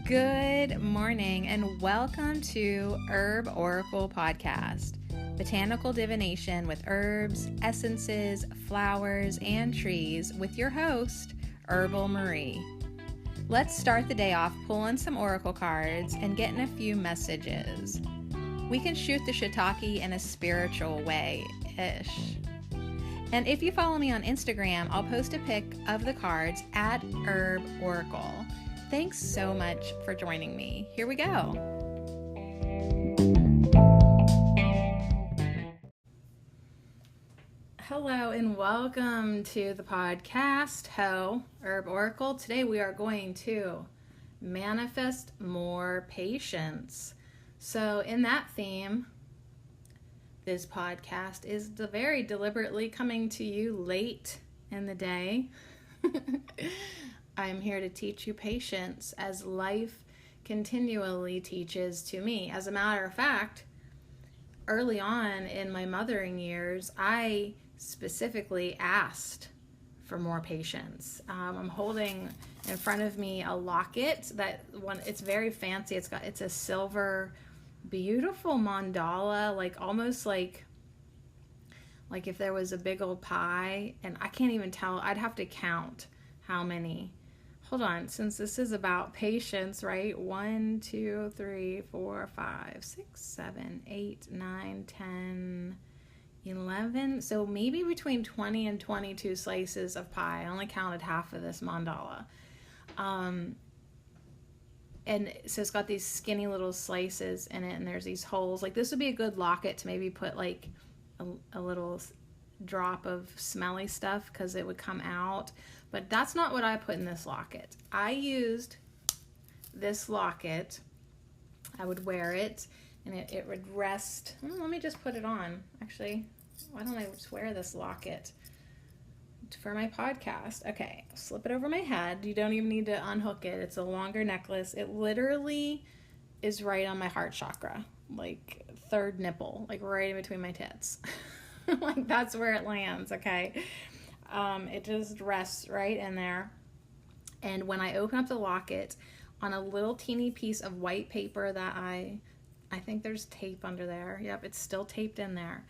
Good morning and welcome to Herb Oracle Podcast, botanical divination with herbs, essences, flowers, and trees with your host, Herbal Marie. Let's start the day off pulling some oracle cards and getting a few messages. We can shoot the shiitake in a spiritual way-ish. And if you follow me on Instagram, I'll post a pic of the cards at Herb Oracle. Thanks so much for joining me. Here we go. Hello and welcome to the podcast, Herb Oracle. Today we are going to manifest more patience. So in that theme, this podcast is very deliberately coming to you late in the day. I'm here to teach you patience as life continually teaches to me. As a matter of fact, early on in my mothering years, I specifically asked for more patience. I'm holding in front of me a locket it's very fancy. It's a silver, beautiful mandala, almost like if there was a big old pie, and I can't even tell. I'd have to count how many. Hold on, since this is about patience, right? 1, 2, 3, 4, 5, 6, 7, 8, 9, 10, 11. So maybe between 20 and 22 slices of pie. I only counted half of this mandala. And so it's got these skinny little slices in it, and there's these holes. This would be a good locket to maybe put a little drop of smelly stuff because it would come out. But that's not what I put in this locket. I used this locket. I would wear it, and it would rest. Let me just put it on. Actually, why don't I just wear this locket for my podcast? Okay, I'll slip it over my head. You don't even need to unhook it. It's a longer necklace. It literally is right on my heart chakra, third nipple, right in between my tits. That's where it lands, okay? It just rests right in there. And when I open up the locket, on a little teeny piece of white paper that I think there's tape under there. Yep, it's still taped in there.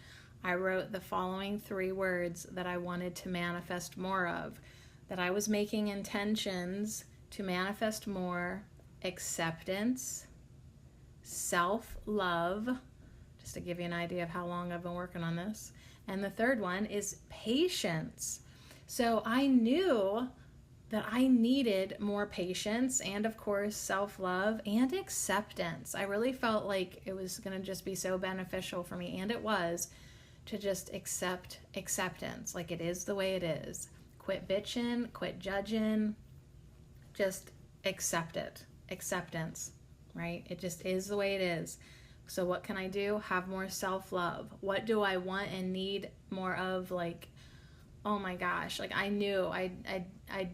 I wrote the following 3 words that I wanted to manifest more of, that I was making intentions to manifest more: acceptance, self-love, just to give you an idea of how long I've been working on this. And the third one is patience. So I knew that I needed more patience and, of course, self-love and acceptance. I really felt like it was going to just be so beneficial for me, and it was, to just accept acceptance. It is the way it is. Quit bitching, quit judging, just accept it. Acceptance, right? It just is the way it is. So what can I do? Have more self-love. What do I want and need more of? Oh my gosh, I knew I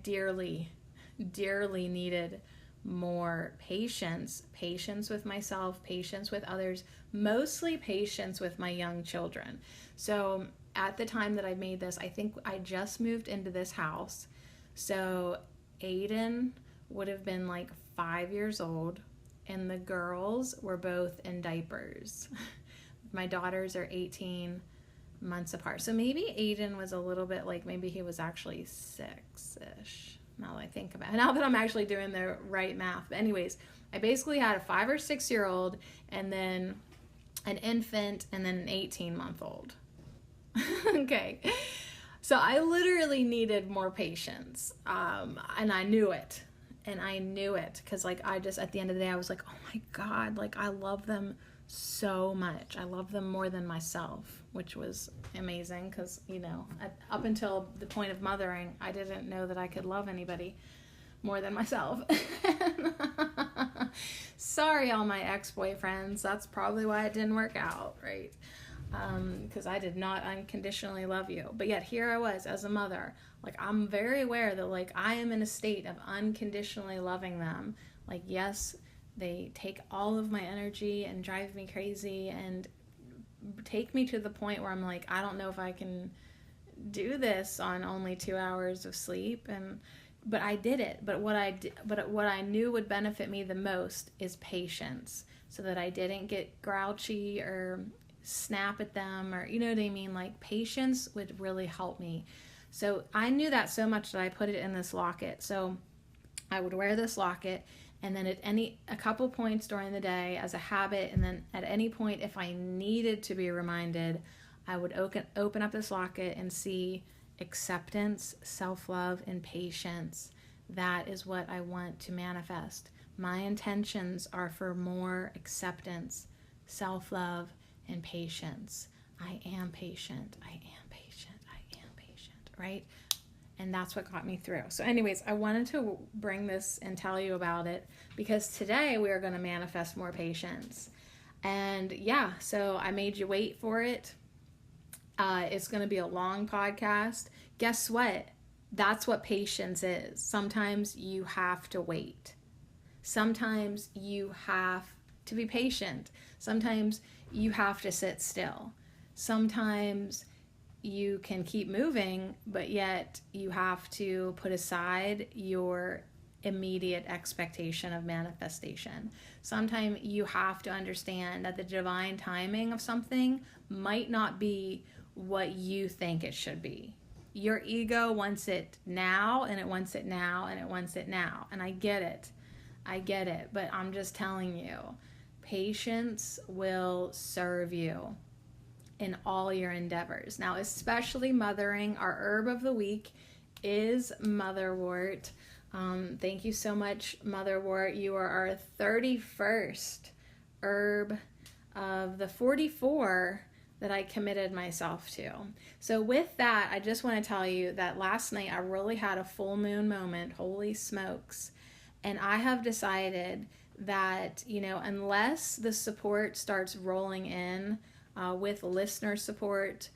dearly needed more patience with myself, patience with others, mostly patience with my young children. So at the time that I made this, I think I just moved into this house. So Aiden would have been 5 years old, and the girls were both in diapers. My daughters are 18 months apart. So maybe Aiden was a little bit maybe he was actually 6-ish. Now that I think about it, now that I'm actually doing the right math. But anyways, I basically had a 5 or 6 year old, and then an infant, and then an 18-month-old. Okay. So I literally needed more patience. And I knew it. Because I just, at the end of the day, I was oh my God, I love them so much. I love them more than myself, which was amazing because, up until the point of mothering, I didn't know that I could love anybody more than myself. Sorry, all my ex-boyfriends. That's probably why it didn't work out, right? Because I did not unconditionally love you. But yet here I was as a mother. I'm very aware that I am in a state of unconditionally loving them. Yes, they take all of my energy and drive me crazy and take me to the point where I'm I don't know if I can do this on only 2 hours of sleep. And but I did it. But what I knew would benefit me the most is patience, so that I didn't get grouchy or snap at them, or you know what I mean? Like, patience would really help me. So I knew that so much that I put it in this locket. So I would wear this locket, and then at a couple points during the day as a habit, and then at any point if I needed to be reminded, I would open up this locket and see acceptance, self-love, and patience. That is what I want to manifest. My intentions are for more acceptance, self-love, and patience. I am patient. I am patient. I am patient, right? And that's what got me through. So anyways, I wanted to bring this and tell you about it, because today we are going to manifest more patience. And yeah, so I made you wait for it. It's going to be a long podcast. Guess what? That's what patience is. Sometimes you have to wait. Sometimes you have to be patient. Sometimes you have to sit still. Sometimes you can keep moving, but yet you have to put aside your immediate expectation of manifestation. Sometimes you have to understand that the divine timing of something might not be what you think it should be. Your ego wants it now, and it wants it now, and it wants it now. And I get it. But I'm just telling you, patience will serve you in all your endeavors. Now, especially mothering, our herb of the week is motherwort. Thank you so much, motherwort. You are our 31st herb of the 44 that I committed myself to. So with that, I just want to tell you that last night I really had a full moon moment. Holy smokes. And I have decided that, unless the support starts rolling in, with listener support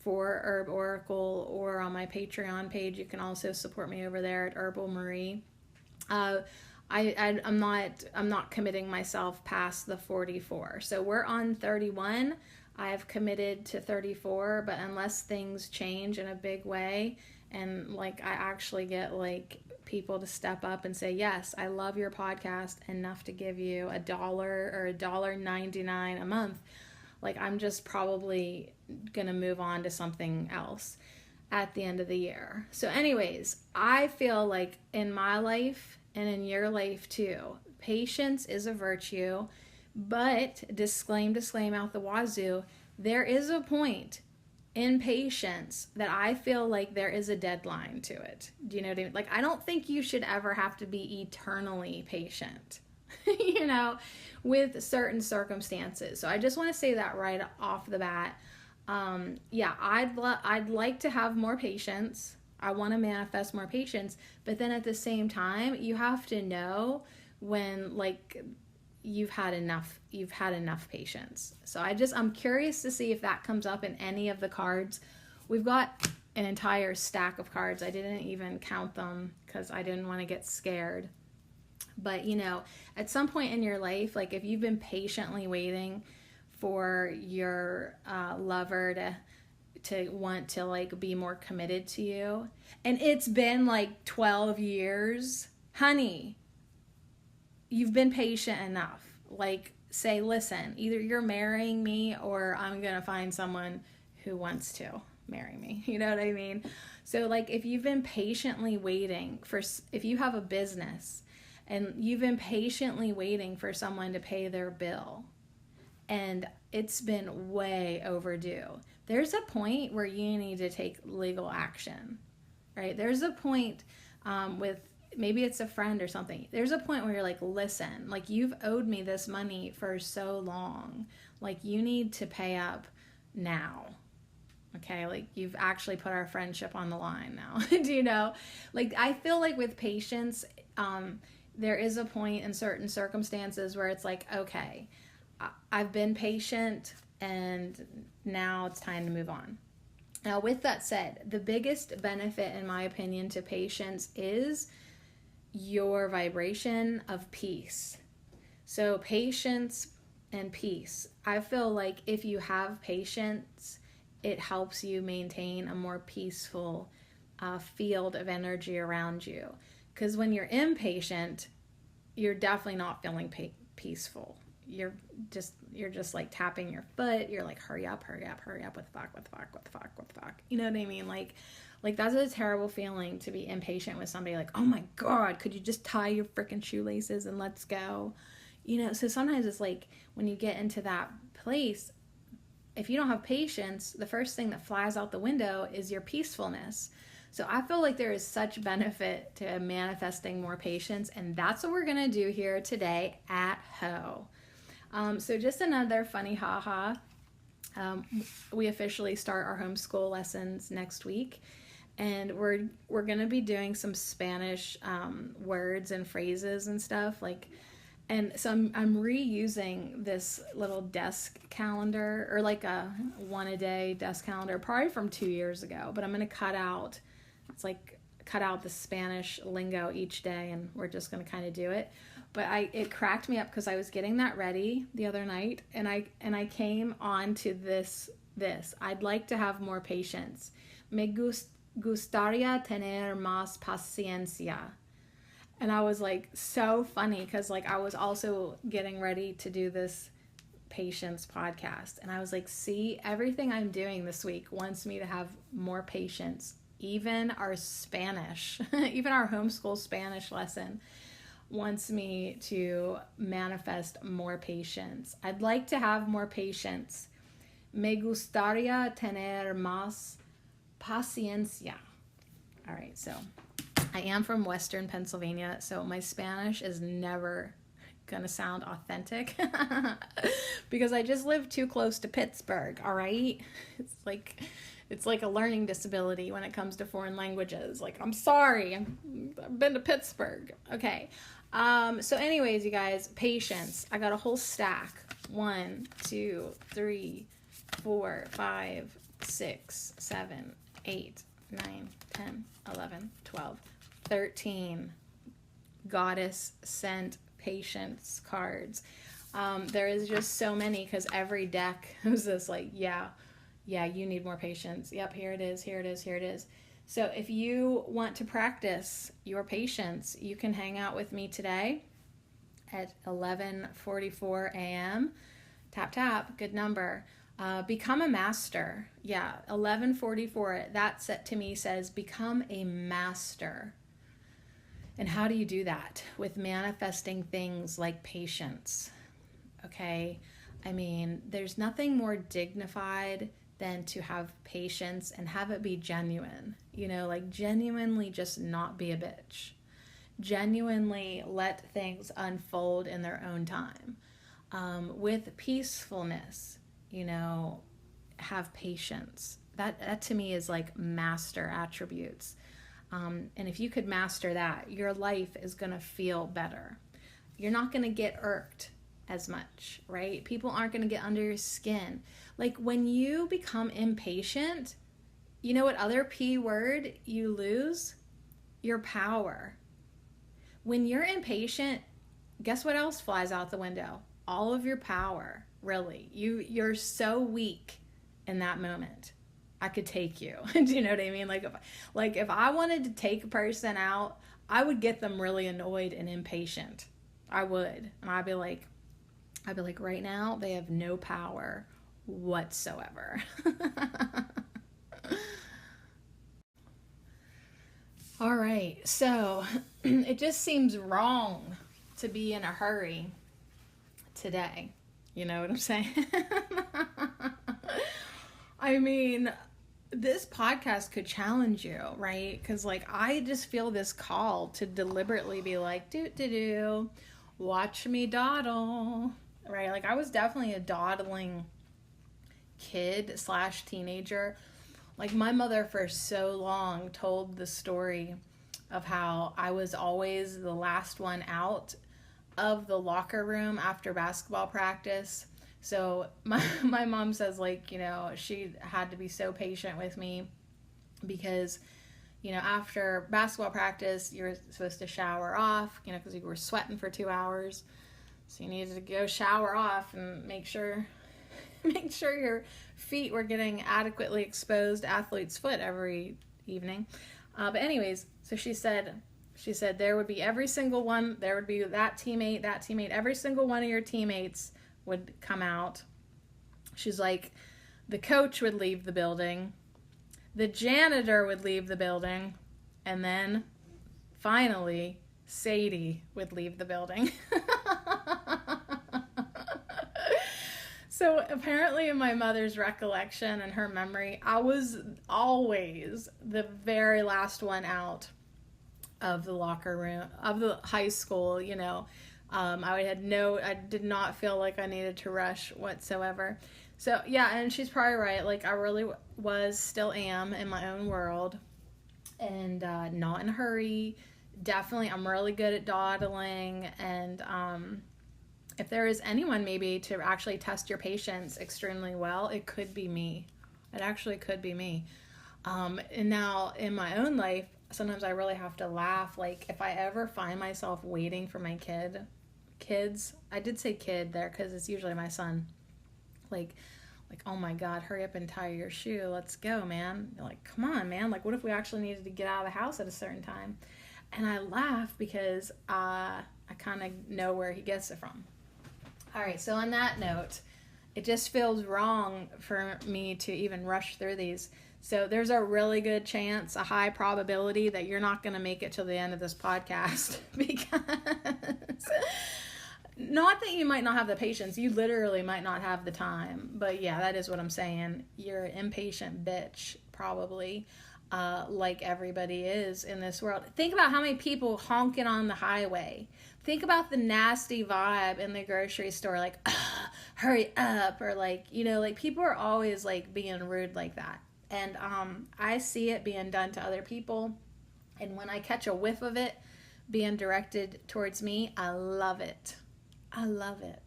for Herb Oracle, or on my Patreon page, you can also support me over there at Herbal Marie. I'm not committing myself past the 44. So we're on 31. I have committed to 34, but unless things change in a big way, and I actually get people to step up and say, yes, I love your podcast enough to give you $1 or $1.99 a month, I'm just probably going to move on to something else at the end of the year. So anyways, I feel like in my life and in your life too, patience is a virtue, but disclaim out the wazoo, there is a point in patience that I feel like there is a deadline to it. Do you know what I mean? I don't think you should ever have to be eternally patient. With certain circumstances. So I just want to say that right off the bat. I'd like to have more patience. I want to manifest more patience, but then at the same time, you have to know when you've had enough patience. So I'm curious to see if that comes up in any of the cards. We've got an entire stack of cards. I didn't even count them because I didn't want to get scared. But, at some point in your life, if you've been patiently waiting for your lover to want to, be more committed to you, and it's been, 12 years, honey, you've been patient enough. Say, listen, either you're marrying me or I'm going to find someone who wants to marry me. You know what I mean? So, if you've been patiently waiting if you have a business, and you've been patiently waiting for someone to pay their bill, and it's been way overdue, there's a point where you need to take legal action, right? There's a point with, maybe it's a friend or something. There's a point where you're listen, you've owed me this money for so long. You need to pay up now. Okay, you've actually put our friendship on the line now. Do you know? I feel with patience, there is a point in certain circumstances where it's okay, I've been patient and now it's time to move on. Now, with that said, the biggest benefit, in my opinion, to patience is your vibration of peace. So patience and peace. I feel if you have patience, it helps you maintain a more peaceful field of energy around you. Because when you're impatient, you're definitely not feeling peaceful. You're just like tapping your foot. You're like, hurry up, hurry up, hurry up. What the fuck, what the fuck, what the fuck, what the fuck? You know what I mean? Like that's a terrible feeling to be impatient with somebody. Like, oh my God, could you just tie your freaking shoelaces and let's go? You know, so sometimes it's like when you get into that place, if you don't have patience, the first thing that flies out the window is your peacefulness. So I feel like there is such benefit to manifesting more patience, and that's what we're going to do here today at Ho. So just another funny haha. We officially start our homeschool lessons next week, and we're going to be doing some Spanish words and phrases and stuff and so I'm reusing this little desk calendar, or like a one-a-day desk calendar, probably from 2 years ago. But I'm going to cut out the Spanish lingo each day, and we're just going to kind of do it. But it cracked me up because I was getting that ready the other night, and I came on to this. I'd like to have more patience. Me gustaría tener más paciencia. And I was like, so funny, because like I was also getting ready to do this patience podcast. And I was like, see, everything I'm doing this week wants me to have more patience. Even our Spanish, even our homeschool Spanish lesson wants me to manifest more patience. I'd like to have more patience. Me gustaría tener más paciencia. All right, so I am from Western Pennsylvania, so my Spanish is never going to sound authentic because I just live too close to Pittsburgh, all right? It's like a learning disability when it comes to foreign languages. Like, I'm sorry, I've been to Pittsburgh. Okay. So anyways, you guys, patience. I got a whole stack. 1, 2, 3, 4, 5, 6, 7, 8, 9, 10, 11, 12, 13 goddess sent patience cards. There is just so many, because every deck was this like, yeah, you need more patience. Yep, here it is, here it is, here it is. So if you want to practice your patience, you can hang out with me today at 11:44 a.m. Tap, tap, good number. Become a master. Yeah, 11:44. That set to me says become a master. And how do you do that? With manifesting things like patience. Okay? I mean, there's nothing more dignified than to have patience and have it be genuine. You know, like genuinely just not be a bitch. Genuinely let things unfold in their own time. With peacefulness, you know, have patience. That to me is like master attributes. And if you could master that, your life is going to feel better. You're not going to get irked as much, right? People aren't going to get under your skin. Like when you become impatient, you know what other P word you lose? Your power. When you're impatient, guess what else flies out the window? All of your power, really. You're so weak in that moment. I could take you. Do you know what I mean? Like if I wanted to take a person out, I would get them really annoyed and impatient. I would. And I'd be like, right now, they have no power whatsoever. All right. So it just seems wrong to be in a hurry today. You know what I'm saying? I mean, this podcast could challenge you, right? Because like I just feel this call to deliberately be like, watch me dawdle, right? Like I was definitely a dawdling kid / teenager. Like my mother for so long told the story of how I was always the last one out of the locker room after basketball practice. So my mom says, like, you know, she had to be so patient with me because, you know, after basketball practice, you're supposed to shower off, you know, because you were sweating for 2 hours. So you needed to go shower off and make sure your feet were getting adequately exposed athlete's foot every evening. But anyways, so she said there would be every single one, there would be that teammate, every single one of your teammates would come out. She's like, the coach would leave the building, the janitor would leave the building, and then finally Sadie would leave the building. So apparently in my mother's recollection and her memory, I was always the very last one out of the locker room, of the high school, you know. I did not feel like I needed to rush whatsoever. So yeah, and she's probably right. Like, I really still am in my own world, and not in a hurry. Definitely, I'm really good at dawdling, and if there is anyone maybe to actually test your patience extremely well, it could be me. It actually could be me. And now in my own life, sometimes I really have to laugh. Like, if I ever find myself waiting for my kids, I did say kid there because it's usually my son. Like, oh my God, hurry up and tie your shoe. Let's go, man. You're like, come on, man. Like, what if we actually needed to get out of the house at a certain time? And I laugh because I kind of know where he gets it from. All right, so on that note, it just feels wrong for me to even rush through these. So there's a really good chance, a high probability that you're not going to make it till the end of this podcast because not that you might not have the patience, you literally might not have the time. But yeah, that is what I'm saying. You're an impatient bitch, probably, like everybody is in this world. Think about how many people honking on the highway. Think about the nasty vibe in the grocery store, like, hurry up, or like, you know, like people are always like being rude like that. And I see it being done to other people. And when I catch a whiff of it being directed towards me, I love it. I love it.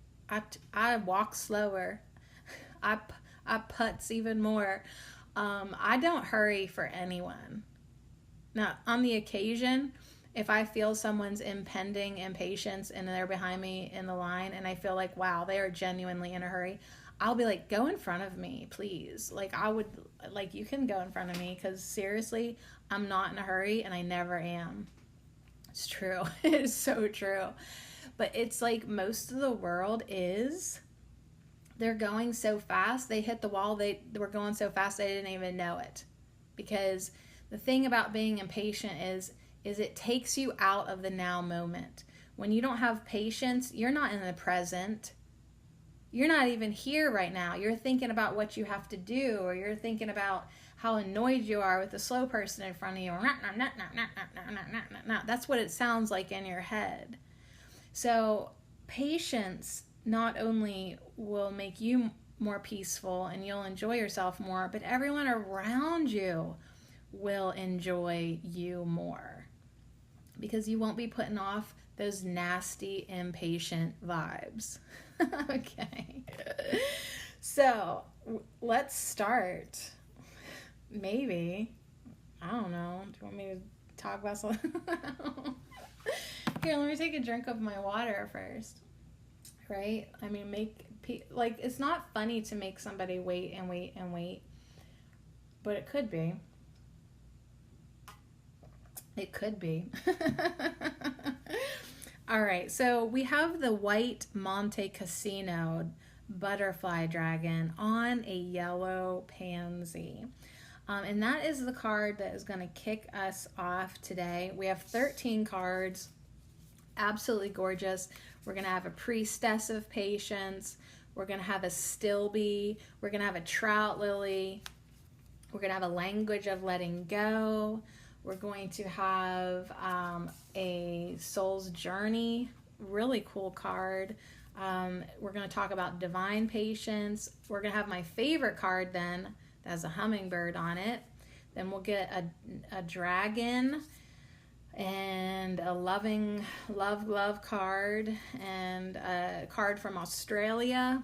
I walk slower. I putz even more. I don't hurry for anyone. Now, on the occasion, if I feel someone's impending impatience and they're behind me in the line and I feel like, wow, they are genuinely in a hurry, I'll be like, go in front of me, please. Like, you can go in front of me because seriously, I'm not in a hurry and I never am. It's true. It is so true. But it's like most of the world is, they're going so fast. They hit the wall. They were going so fast they didn't even know it. Because the thing about being impatient is it takes you out of the now moment. When you don't have patience, you're not in the present. You're not even here right now. You're thinking about what you have to do, or you're thinking about how annoyed you are with the slow person in front of you. That's what it sounds like in your head. So patience not only will make you more peaceful and you'll enjoy yourself more, but everyone around you will enjoy you more because you won't be putting off those nasty, impatient vibes. Okay. So let's start. Maybe. I don't know. Do you want me to talk about something? Here, let me take a drink of my water first. Right? I mean, it's not funny to make somebody wait and wait and wait, but it could be. It could be. All right, so we have the white Monte Cassino butterfly dragon on a yellow pansy. And that is the card that is going to kick us off today. We have 13 cards. Absolutely gorgeous. We're going to have a priestess of patience. We're going to have a stilby. We're going to have a trout lily. We're going to have a language of letting go. We're going to have a soul's journey. Really cool card. We're going to talk about divine patience. We're going to have my favorite card then that has a hummingbird on it. Then we'll get a dragon and a loving love card and a card from Australia.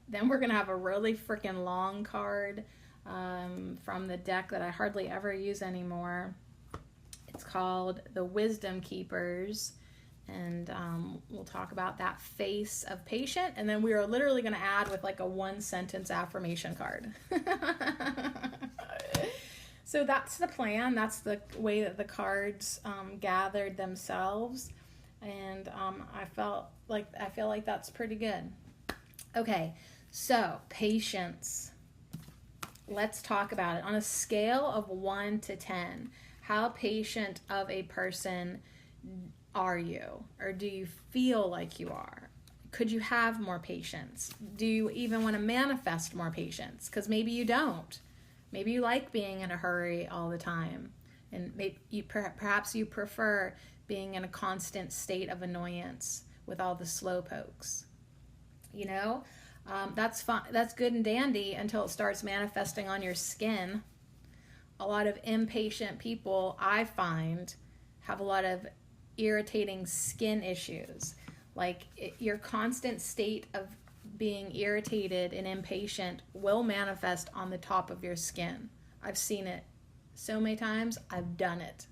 Then we're going to have a really freaking long card from the deck that I hardly ever use anymore. It's called the Wisdom Keepers, and we'll talk about that face of patient, and then we are literally going to add with like a 1-sentence affirmation card. So that's the plan. That's the way that the cards gathered themselves, and I feel like that's pretty good. Okay, so patience. Let's talk about it on a scale of 1 to 10. How patient of a person are you, or do you feel like you are? Could you have more patience? Do you even want to manifest more patience? Because maybe you don't. Maybe you like being in a hurry all the time, and perhaps you prefer being in a constant state of annoyance with all the slow pokes. You know, that's fine. That's good and dandy until it starts manifesting on your skin. A lot of impatient people, I find, have a lot of irritating skin issues. Like your constant state of being irritated and impatient will manifest on the top of your skin. I've seen it so many times. I've done it.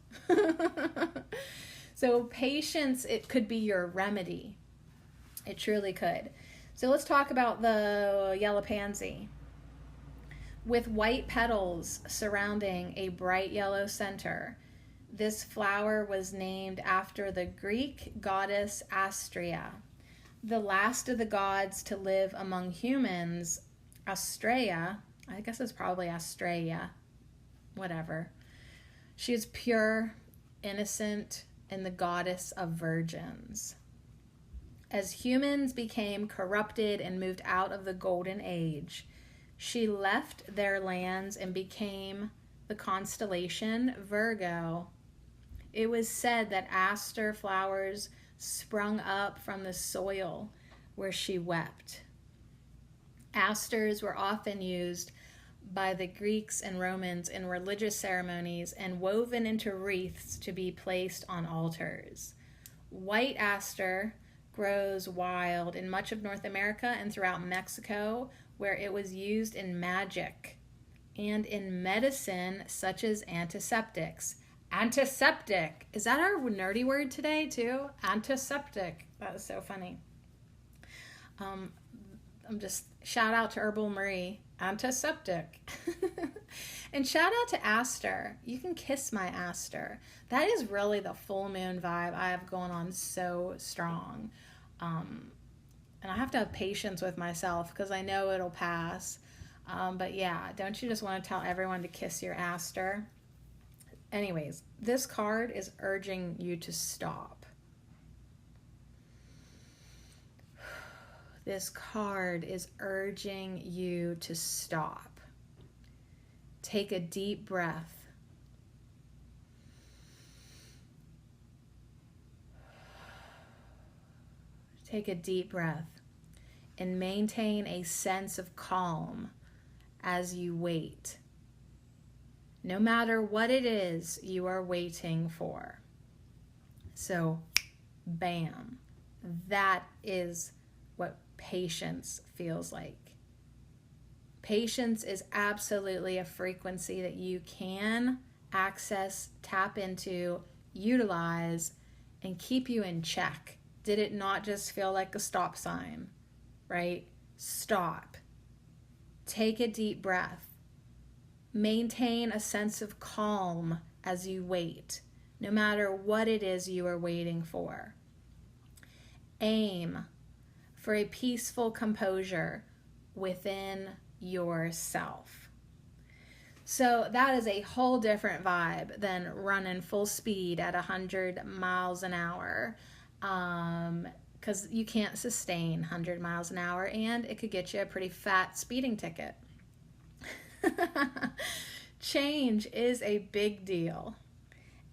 So patience, it could be your remedy. It truly could. So let's talk about the yellow pansy. With white petals surrounding a bright yellow center, this flower was named after the Greek goddess Astrea. The last of the gods to live among humans, Astrea, I guess it's probably Astrea, whatever. She is pure, innocent, and the goddess of virgins. As humans became corrupted and moved out of the golden age, she left their lands and became the constellation Virgo. It was said that aster flowers sprung up from the soil where she wept. Asters were often used by the Greeks and Romans in religious ceremonies and woven into wreaths to be placed on altars. White aster grows wild in much of North America and throughout Mexico, where it was used in magic and in medicine such as antiseptics. Antiseptic. Is that our nerdy word today too? Antiseptic. That was so funny. I'm just shout out to Herbal Marie. Antiseptic. And shout out to Aster. You can kiss my Aster. That is really the full moon vibe I have going on so strong. And I have to have patience with myself because I know it'll pass. But yeah, don't you just want to tell everyone to kiss your Aster? Anyways, this card is urging you to stop. This card is urging you to stop. Take a deep breath. Take a deep breath and maintain a sense of calm as you wait. No matter what it is you are waiting for. So, bam. That is what patience feels like. Patience is absolutely a frequency that you can access, tap into, utilize, and keep you in check. Did it not just feel like a stop sign, right? Stop. Take a deep breath. Maintain a sense of calm as you wait, no matter what it is you are waiting for. Aim for a peaceful composure within yourself. So that is a whole different vibe than running full speed at 100 miles an hour, because you can't sustain 100 miles an hour, and it could get you a pretty fat speeding ticket. Change is a big deal.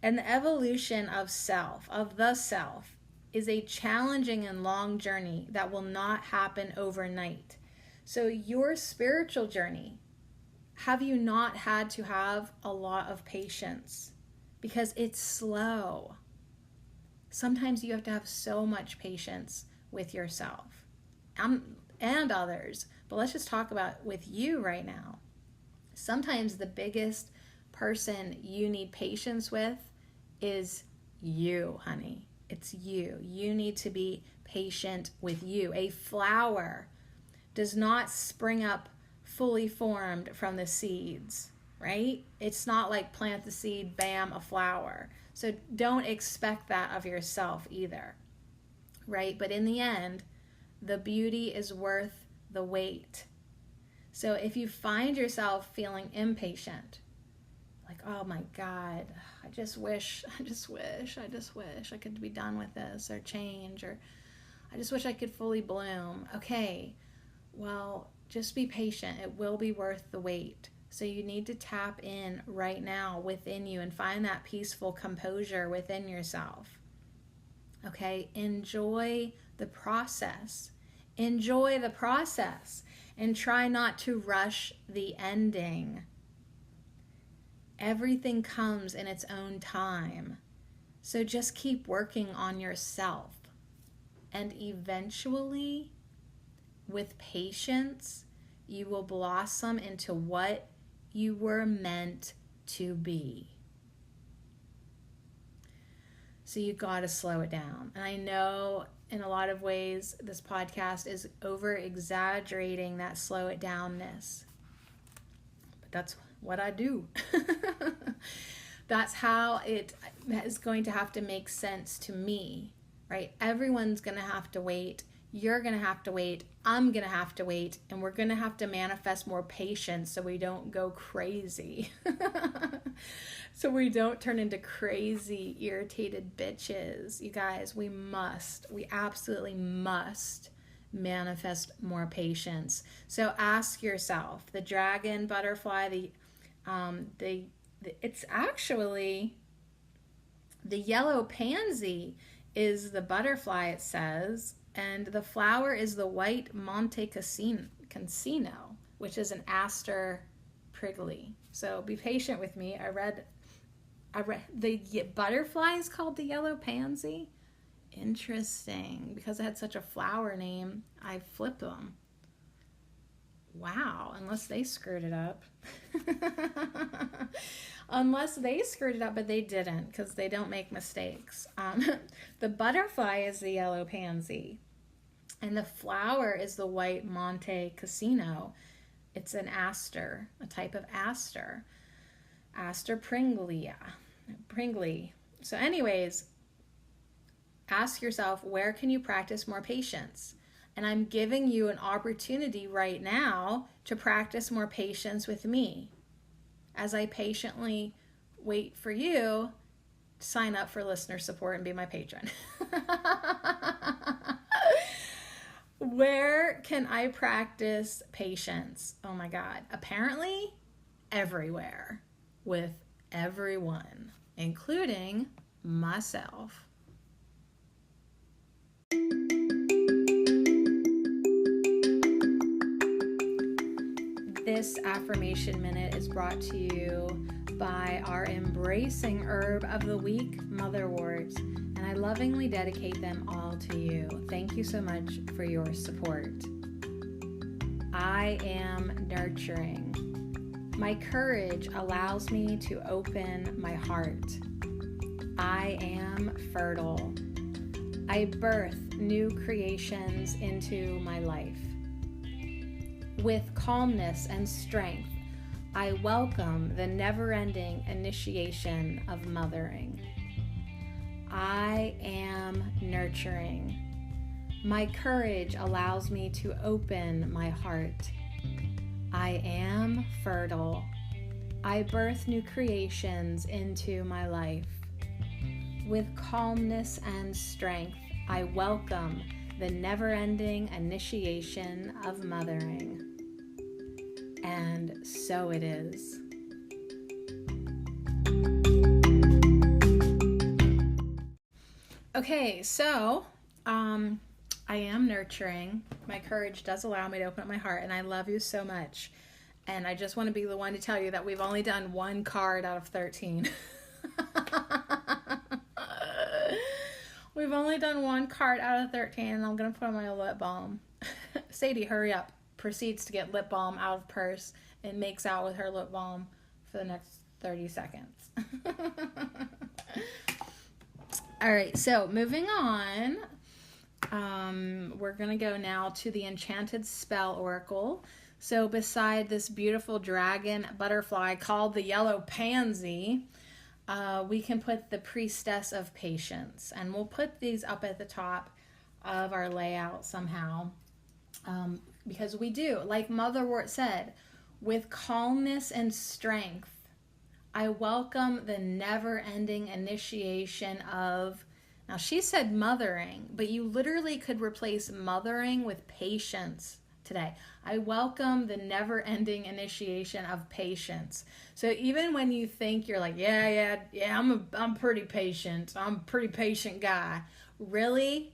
And the evolution of self, of the self, is a challenging and long journey that will not happen overnight. So your spiritual journey, have you not had to have a lot of patience? Because it's slow. Sometimes you have to have so much patience with yourself and others. But let's just talk about with you right now. Sometimes the biggest person you need patience with is you, honey. It's you. You need to be patient with you. A flower does not spring up fully formed from the seeds, right? It's not like plant the seed, bam, a flower. So don't expect that of yourself either, right? But in the end, the beauty is worth the wait. So if you find yourself feeling impatient, like, oh my God, I just wish I could be done with this or change, or I just wish I could fully bloom. Okay, well, just be patient. It will be worth the wait. So you need to tap in right now within you and find that peaceful composure within yourself. Okay, enjoy the process. Enjoy the process and try not to rush the ending. Everything comes in its own time. So just keep working on yourself. And eventually, with patience, you will blossom into what you were meant to be. So you got to slow it down. And I know in a lot of ways this podcast is over exaggerating that slow it downness. But that's what I do. That's how it is going to have to make sense to me, right? Everyone's going to have to wait. You're going to have to wait. I'm going to have to wait. And we're going to have to manifest more patience so we don't go crazy. So we don't turn into crazy, irritated bitches. You guys, we absolutely must manifest more patience. So ask yourself, the dragon, butterfly, it's actually the yellow pansy is the butterfly, it says, and the flower is the white Monte Cassino, which is an aster prickly. So be patient with me. I read the butterfly is called the yellow pansy. Interesting, because it had such a flower name, I flipped them. Wow, unless they screwed it up. Unless they screwed it up, but they didn't, because they don't make mistakes. The butterfly is the yellow pansy, and the flower is the white Monte Cassino. It's an aster, a type of aster. Aster pringlia. So anyways, ask yourself, where can you practice more patience? And I'm giving you an opportunity right now to practice more patience with me as I patiently wait for you to sign up for listener support and be my patron. Where can I practice patience? Oh my God. Apparently, everywhere with everyone, including myself. This affirmation minute is brought to you by our embracing herb of the week, motherworts, and I lovingly dedicate them all to you. Thank you so much for your support. I am nurturing. My courage allows me to open my heart. I am fertile. I birth new creations into my life. With calmness and strength, I welcome the never-ending initiation of mothering. I am nurturing. My courage allows me to open my heart. I am fertile. I birth new creations into my life. With calmness and strength, I welcome the never-ending initiation of mothering. And so it is. Okay, so I am nurturing. My courage does allow me to open up my heart, and I love you so much. And I just want to be the one to tell you that we've only done one card out of 13. We've only done one card out of 13, and I'm going to put on my lip balm. Sadie, hurry up. Proceeds to get lip balm out of purse and makes out with her lip balm for the next 30 seconds. All right, so moving on. We're going to go now to the Enchanted Spell Oracle. So beside this beautiful dragon butterfly called the yellow pansy, we can put the priestess of patience. And we'll put these up at the top of our layout somehow. Because we do, like Motherwort said, with calmness and strength, I welcome the never-ending initiation of, now she said mothering, but you literally could replace mothering with patience today. I welcome the never-ending initiation of patience. So even when you think you're like, yeah, I'm pretty patient. I'm a pretty patient guy. Really?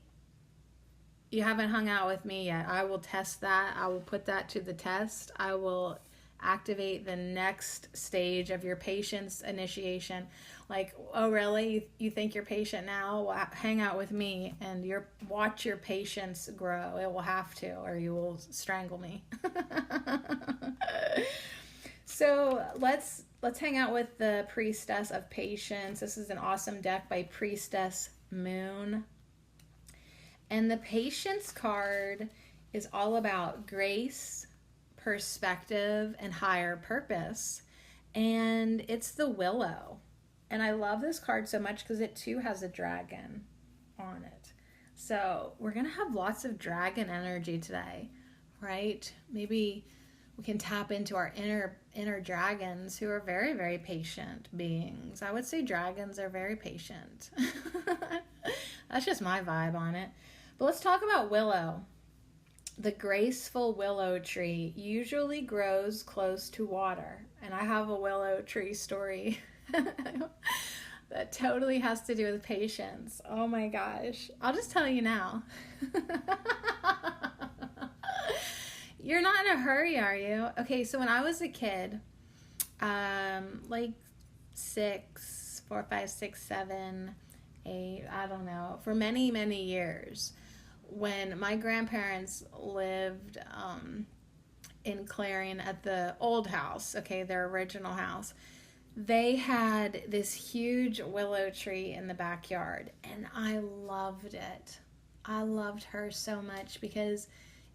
You haven't hung out with me yet. I will test that. I will put that to the test. I will activate the next stage of your patience initiation. Like, oh really? You think you're patient now? Well, hang out with me and watch your patience grow. It will have to, or you will strangle me. So let's hang out with the Priestess of Patience. This is an awesome deck by Priestess Moon. And the Patience card is all about grace, perspective, and higher purpose. And it's the Willow. And I love this card so much because it too has a dragon on it. So we're going to have lots of dragon energy today, right? Maybe we can tap into our inner dragons who are very, very patient beings. I would say dragons are very patient. That's just my vibe on it. But let's talk about Willow. The graceful willow tree usually grows close to water. And I have a willow tree story that totally has to do with patience. Oh my gosh. I'll just tell you now. You're not in a hurry, are you? Okay, so when I was a kid, like 4, 5, 6, 7, 8, I don't know, for many, many years, when my grandparents lived in Clarion at the old house, okay, their original house, they had this huge willow tree in the backyard, and I loved it. I loved her so much because,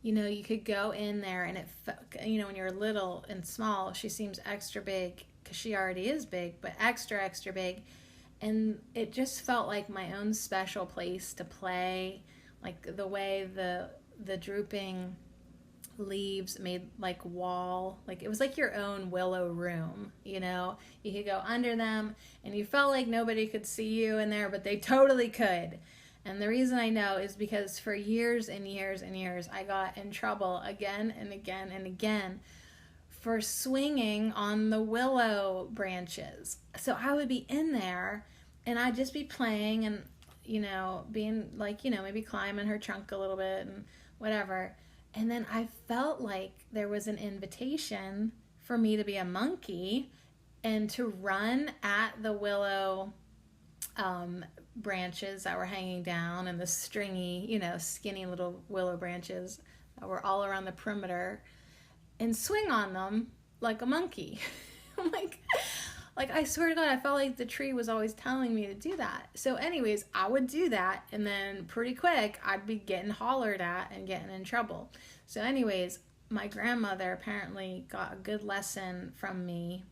you know, you could go in there and when you're little and small, she seems extra big because she already is big, but extra, extra big. And it just felt like my own special place to play. Like the way the drooping leaves made like wall, like it was like your own willow room, you know? You could go under them and you felt like nobody could see you in there, but they totally could. And the reason I know is because for years and years and years, I got in trouble again and again and again for swinging on the willow branches. So I would be in there and I'd just be playing and, you know, being like, you know, maybe climbing her trunk a little bit and whatever. And then I felt like there was an invitation for me to be a monkey and to run at the willow branches that were hanging down and the stringy, you know, skinny little willow branches that were all around the perimeter and swing on them like a monkey. I'm like, I swear to God, I felt like the tree was always telling me to do that. So anyways, I would do that, and then pretty quick, I'd be getting hollered at and getting in trouble. So anyways, my grandmother apparently got a good lesson from me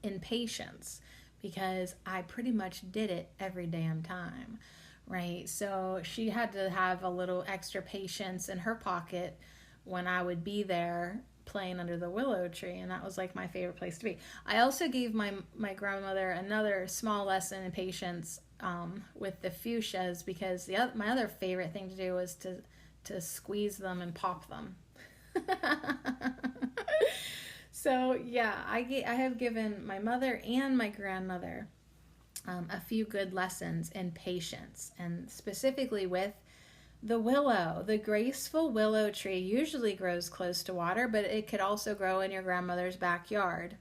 in patience, because I pretty much did it every damn time, right? So she had to have a little extra patience in her pocket when I would be there playing under the willow tree, and that was like my favorite place to be. I also gave my grandmother another small lesson in patience with the fuchsias, because my other favorite thing to do was to squeeze them and pop them. So yeah, I have given my mother and my grandmother a few good lessons in patience, and specifically with the willow. The graceful willow tree usually grows close to water, but it could also grow in your grandmother's backyard.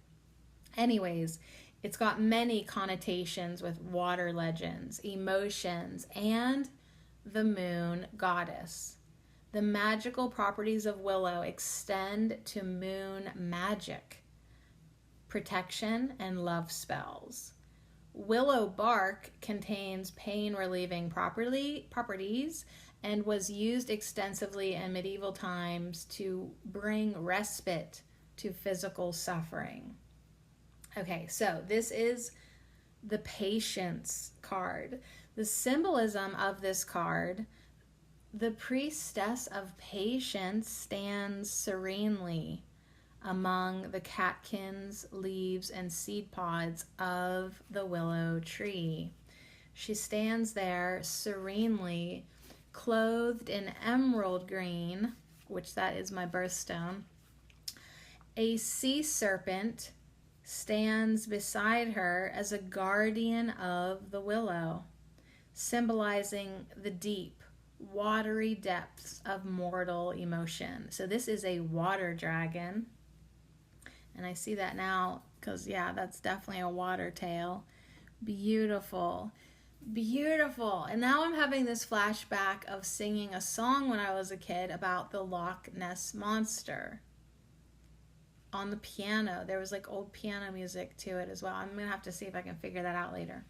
Anyways, it's got many connotations with water legends, emotions, and the moon goddess. The magical properties of willow extend to moon magic, protection, and love spells. Willow bark contains pain-relieving properties and was used extensively in medieval times to bring respite to physical suffering. Okay, so this is the patience card. The symbolism of this card: the priestess of patience stands serenely among the catkins, leaves, and seed pods of the willow tree. She stands there serenely, clothed in emerald green, which that is my birthstone. A sea serpent stands beside her as a guardian of the willow, symbolizing the deep, watery depths of mortal emotion. So this is a water dragon. And I see that now because, yeah, that's definitely a water tail. Beautiful. Beautiful. And now I'm having this flashback of singing a song when I was a kid about the Loch Ness Monster on the piano. There was like old piano music to it as well. I'm going to have to see if I can figure that out later.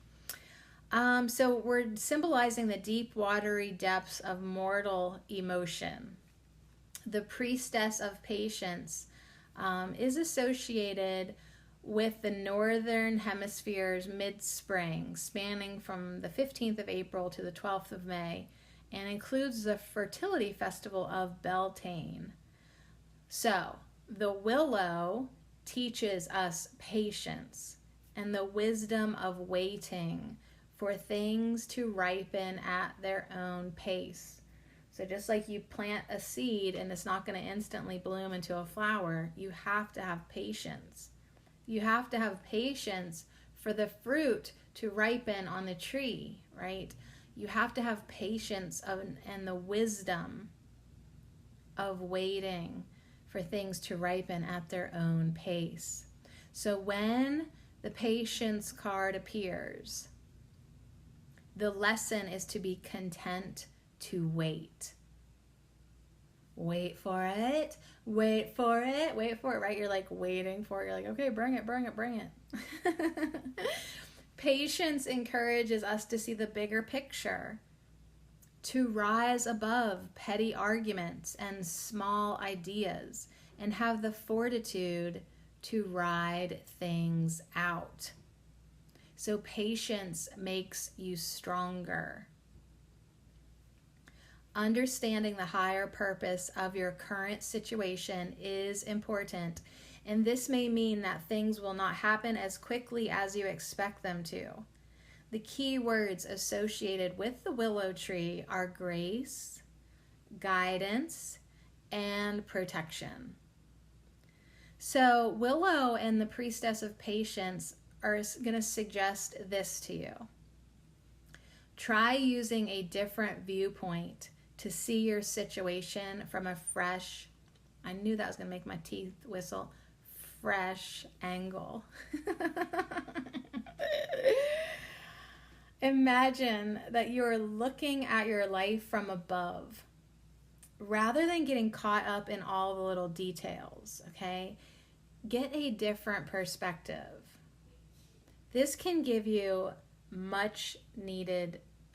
So we're symbolizing the deep, watery depths of mortal emotion. The priestess of patience is associated with the northern hemisphere's mid-spring, spanning from the 15th of April to the 12th of May, and includes the fertility festival of Beltane. So the willow teaches us patience and the wisdom of waiting for things to ripen at their own pace. So just like you plant a seed and it's not going to instantly bloom into a flower, you have to have patience. You have to have patience for the fruit to ripen on the tree, right? You have to have patience and the wisdom of waiting for things to ripen at their own pace. So when the patience card appears, the lesson is to be content to wait. Wait for it, wait for it, wait for it, right? You're like waiting for it. You're like, okay, bring it, bring it, bring it. Patience encourages us to see the bigger picture, to rise above petty arguments and small ideas, and have the fortitude to ride things out. So patience makes you stronger. Understanding the higher purpose of your current situation is important, and this may mean that things will not happen as quickly as you expect them to. The key words associated with the willow tree are grace, guidance, and protection. So Willow and the Priestess of Patience are going to suggest this to you. Try using a different viewpoint to see your situation from a fresh, I knew that was going to make my teeth whistle, fresh angle. Imagine that you're looking at your life from above rather than getting caught up in all the little details, okay? Get a different perspective. This can give you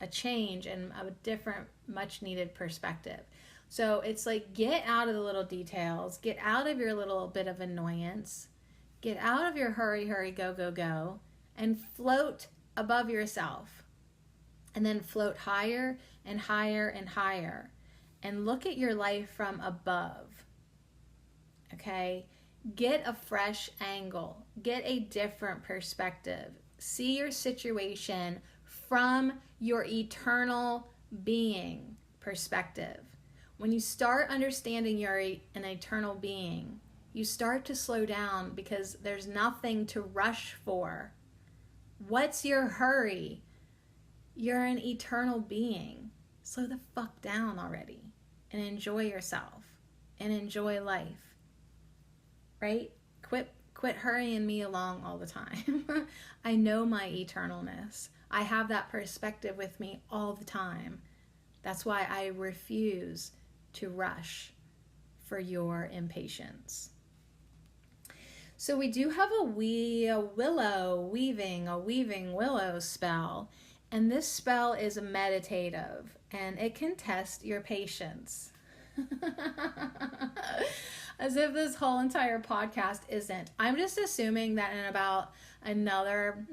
a change and a different, much needed perspective. So it's like, get out of the little details, get out of your little bit of annoyance, get out of your hurry, hurry, go, go, go, and float above yourself. And then float higher and higher and higher. And look at your life from above. Okay? Get a fresh angle. Get a different perspective. See your situation from your eternal being perspective. When you start understanding you're an eternal being, you start to slow down because there's nothing to rush for. What's your hurry? You're an eternal being. Slow the fuck down already and enjoy yourself and enjoy life. Right? Quit hurrying me along all the time. I know my eternalness. I have that perspective with me all the time. That's why I refuse to rush for your impatience. So we do have a weaving willow spell, and this spell is meditative, and it can test your patience. As if this whole entire podcast isn't. I'm just assuming that in about another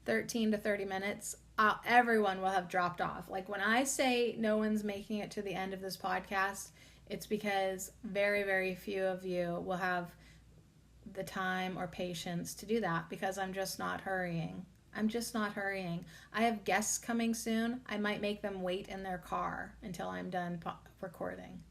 13 to 30 minutes, everyone will have dropped off. Like when I say no one's making it to the end of this podcast, it's because very, very few of you will have the time or patience to do that, because I'm just not hurrying. I have guests coming soon. I might make them wait in their car until I'm done recording.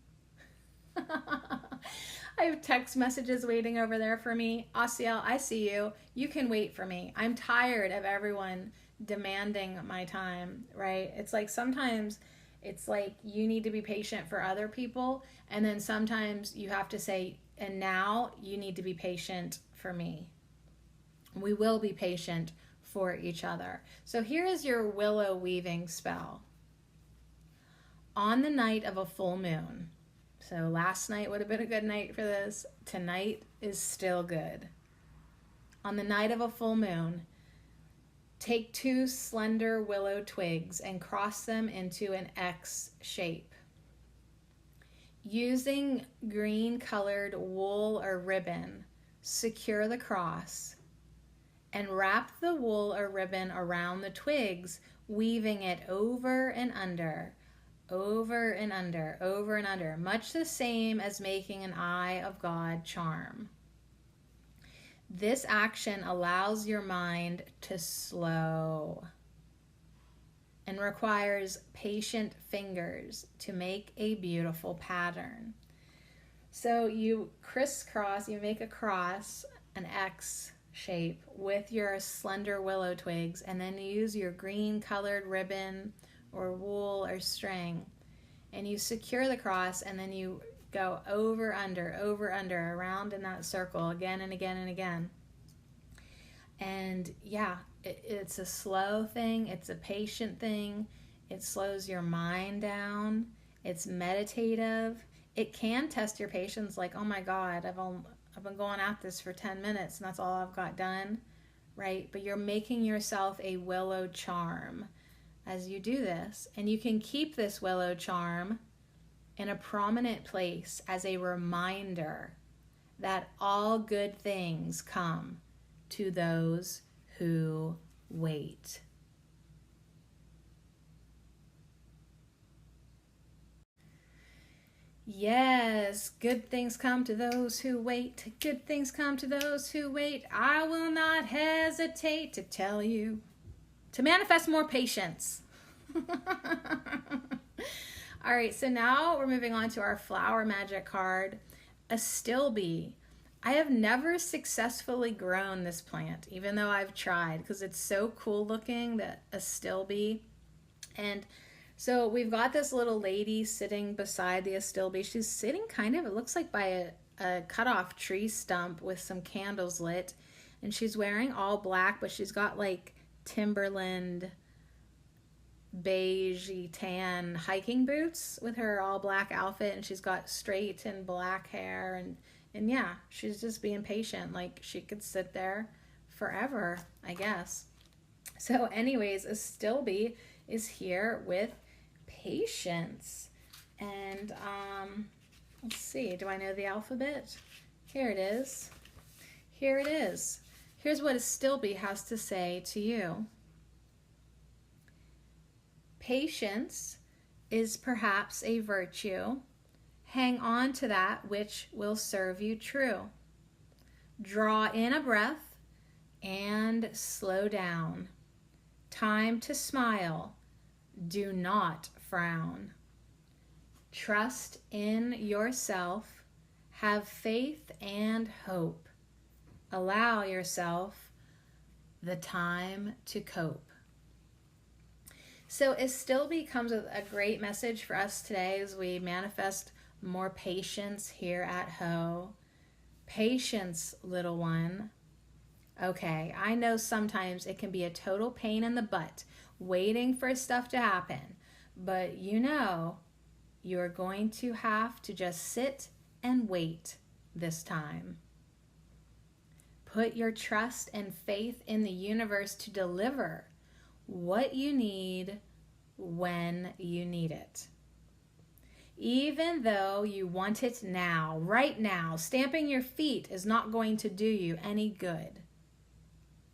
I have text messages waiting over there for me. Asiel, I see you. You can wait for me. I'm tired of everyone demanding my time, right? It's like sometimes it's like you need to be patient for other people, and then sometimes you have to say, and now you need to be patient for me. We will be patient for each other. So here is your willow weaving spell. On the night of a full moon, so last night would have been a good night for this. Tonight is still good. On the night of a full moon, take 2 slender willow twigs and cross them into an X shape. Using green colored wool or ribbon, secure the cross and wrap the wool or ribbon around the twigs, weaving it over and under, over and under, over and under, much the same as making an Eye of God charm. This action allows your mind to slow and requires patient fingers to make a beautiful pattern. So you crisscross, you make a cross, an X shape with your slender willow twigs, and then you use your green colored ribbon or wool or string, and you secure the cross, and then you go over, under, around in that circle again and again and again. And yeah, it's a slow thing. It's a patient thing. It slows your mind down. It's meditative. It can test your patience, like, oh my God, I've been going at this for 10 minutes and that's all I've got done, right? But you're making yourself a willow charm as you do this. And you can keep this willow charm in a prominent place as a reminder that all good things come to those who wait. Yes, good things come to those who wait. Good things come to those who wait. I will not hesitate to tell you to manifest more patience. All right, so now we're moving on to our flower magic card, Astilbe. I have never successfully grown this plant, even though I've tried, because it's so cool looking, that Astilbe. And so we've got this little lady sitting beside the Astilbe. She's sitting kind of, it looks like by a cut off tree stump with some candles lit. And she's wearing all black, but she's got like Timberland beige tan hiking boots with her all black outfit, and she's got straight and black hair, and yeah, she's just being patient. Like she could sit there forever, I guess. So anyways, Astilbe is here with patience. And let's see, do I know the alphabet? Here it is. Here it is. Here's what Astilbe has to say to you. Patience is perhaps a virtue. Hang on to that which will serve you true. Draw in a breath and slow down. Time to smile. Do not frown. Trust in yourself. Have faith and hope. Allow yourself the time to cope. So Astilbe comes with a great message for us today as we manifest more patience here at Ho. Patience, little one. Okay, I know sometimes it can be a total pain in the butt waiting for stuff to happen, but you know you're going to have to just sit and wait this time. Put your trust and faith in the universe to deliver what you need when you need it. Even though you want it now, right now, stamping your feet is not going to do you any good.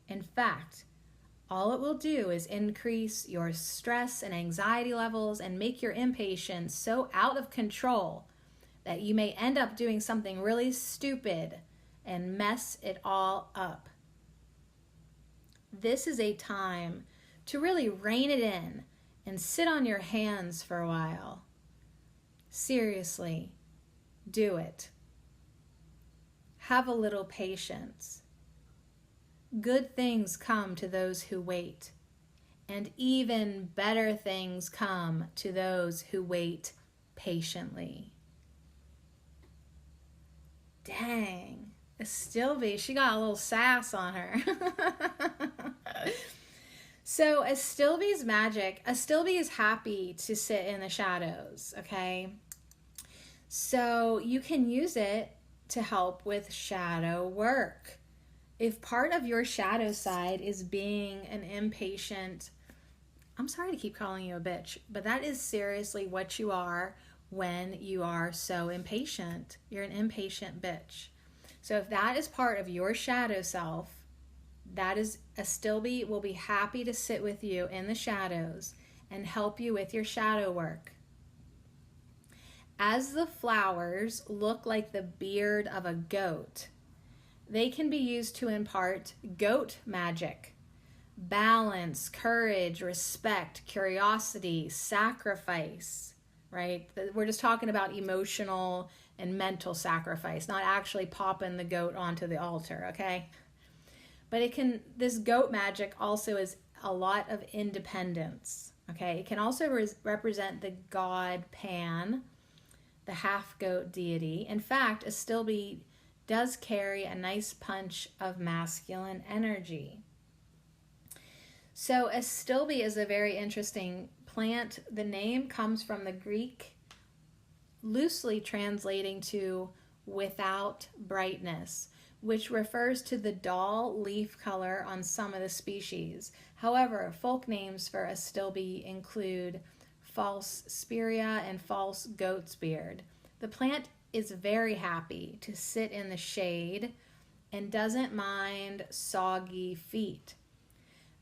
In fact, all it will do is increase your stress and anxiety levels and make your impatience so out of control that you may end up doing something really stupid and mess it all up. This is a time to really rein it in and sit on your hands for a while. Seriously, do it. Have a little patience. Good things come to those who wait, and even better things come to those who wait patiently. Dang, Estilbe, she got a little sass on her. So Estilbe's magic, Estilbe is happy to sit in the shadows, okay? So you can use it to help with shadow work. If part of your shadow side is being an impatient, I'm sorry to keep calling you a bitch, but that is seriously what you are when you are so impatient. You're an impatient bitch. So if that is part of your shadow self, that is, Estilbe will be happy to sit with you in the shadows and help you with your shadow work. As the flowers look like the beard of a goat, they can be used to impart goat magic, balance, courage, respect, curiosity, sacrifice, right? We're just talking about emotional and mental sacrifice, not actually popping the goat onto the altar, okay? But this goat magic also is a lot of independence, okay? It can also represent the god Pan, the half-goat deity. In fact, Estilbe does carry a nice punch of masculine energy. So Estilbe is a very interesting plant. The name comes from the Greek, loosely translating to without brightness, which refers to the dull leaf color on some of the species. However, folk names for Estilbe include false spirea and false goat's beard. The plant is very happy to sit in the shade and doesn't mind soggy feet.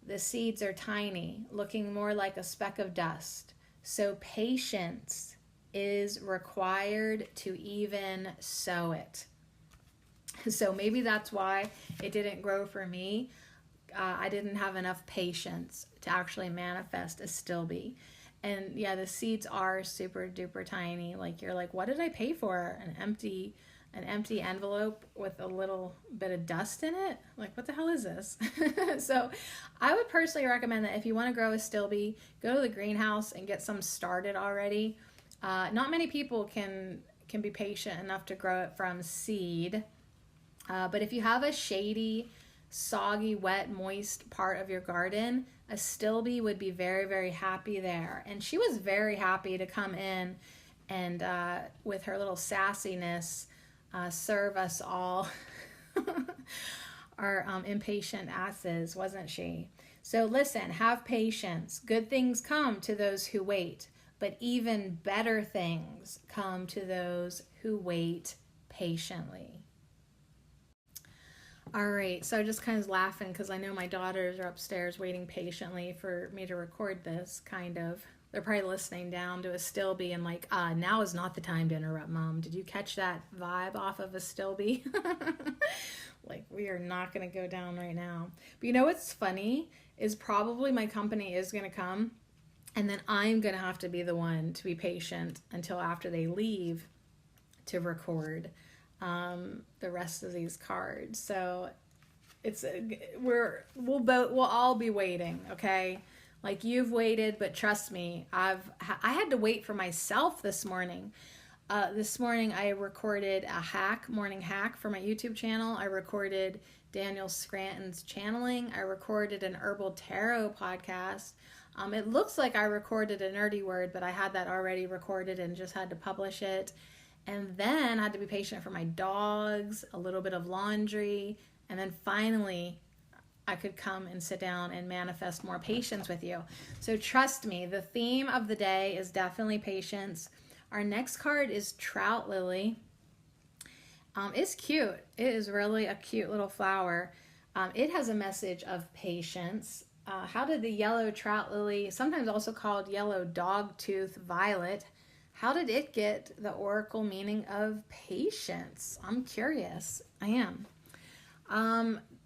The seeds are tiny, looking more like a speck of dust. So patience is required to even sow it. So maybe that's why it didn't grow for me. I didn't have enough patience to actually manifest Estilbe. And yeah, the seeds are super duper tiny. Like, you're like, what did I pay for? An empty envelope with a little bit of dust in it? Like, what the hell is this? So I would personally recommend that if you want to grow Estilbe, go to the greenhouse and get some started already. Not many people can be patient enough to grow it from seed. But if you have a shady, soggy, wet, moist part of your garden, Estilbe would be very, very happy there. And she was very happy to come in and with her little sassiness serve us all our impatient asses, wasn't she? So listen, have patience. Good things come to those who wait, but even better things come to those who wait patiently. All right, so I just kind of laughing because I know my daughters are upstairs waiting patiently for me to record this, kind of. They're probably listening down to Estilbe and like, now is not the time to interrupt, Mom. Did you catch that vibe off of Estilbe? Like, we are not going to go down right now. But you know what's funny is probably my company is going to come, and then I'm going to have to be the one to be patient until after they leave to record the rest of these cards. So we'll all be waiting, okay? Like, you've waited, but trust me, I had to wait for myself this morning. This morning I recorded a morning hack for my YouTube channel. I recorded Daniel Scranton's channeling. I recorded an herbal tarot podcast. It looks like I recorded a nerdy word, but I had that already recorded and just had to publish it. And then I had to be patient for my dogs, a little bit of laundry, and then finally I could come and sit down and manifest more patience with you. So trust me, the theme of the day is definitely patience. Our next card is Trout Lily. It's cute. It is really a cute little flower. It has a message of patience. How did the yellow trout lily, sometimes also called yellow dogtooth violet, how did it get the oracle meaning of patience? I'm curious. I am.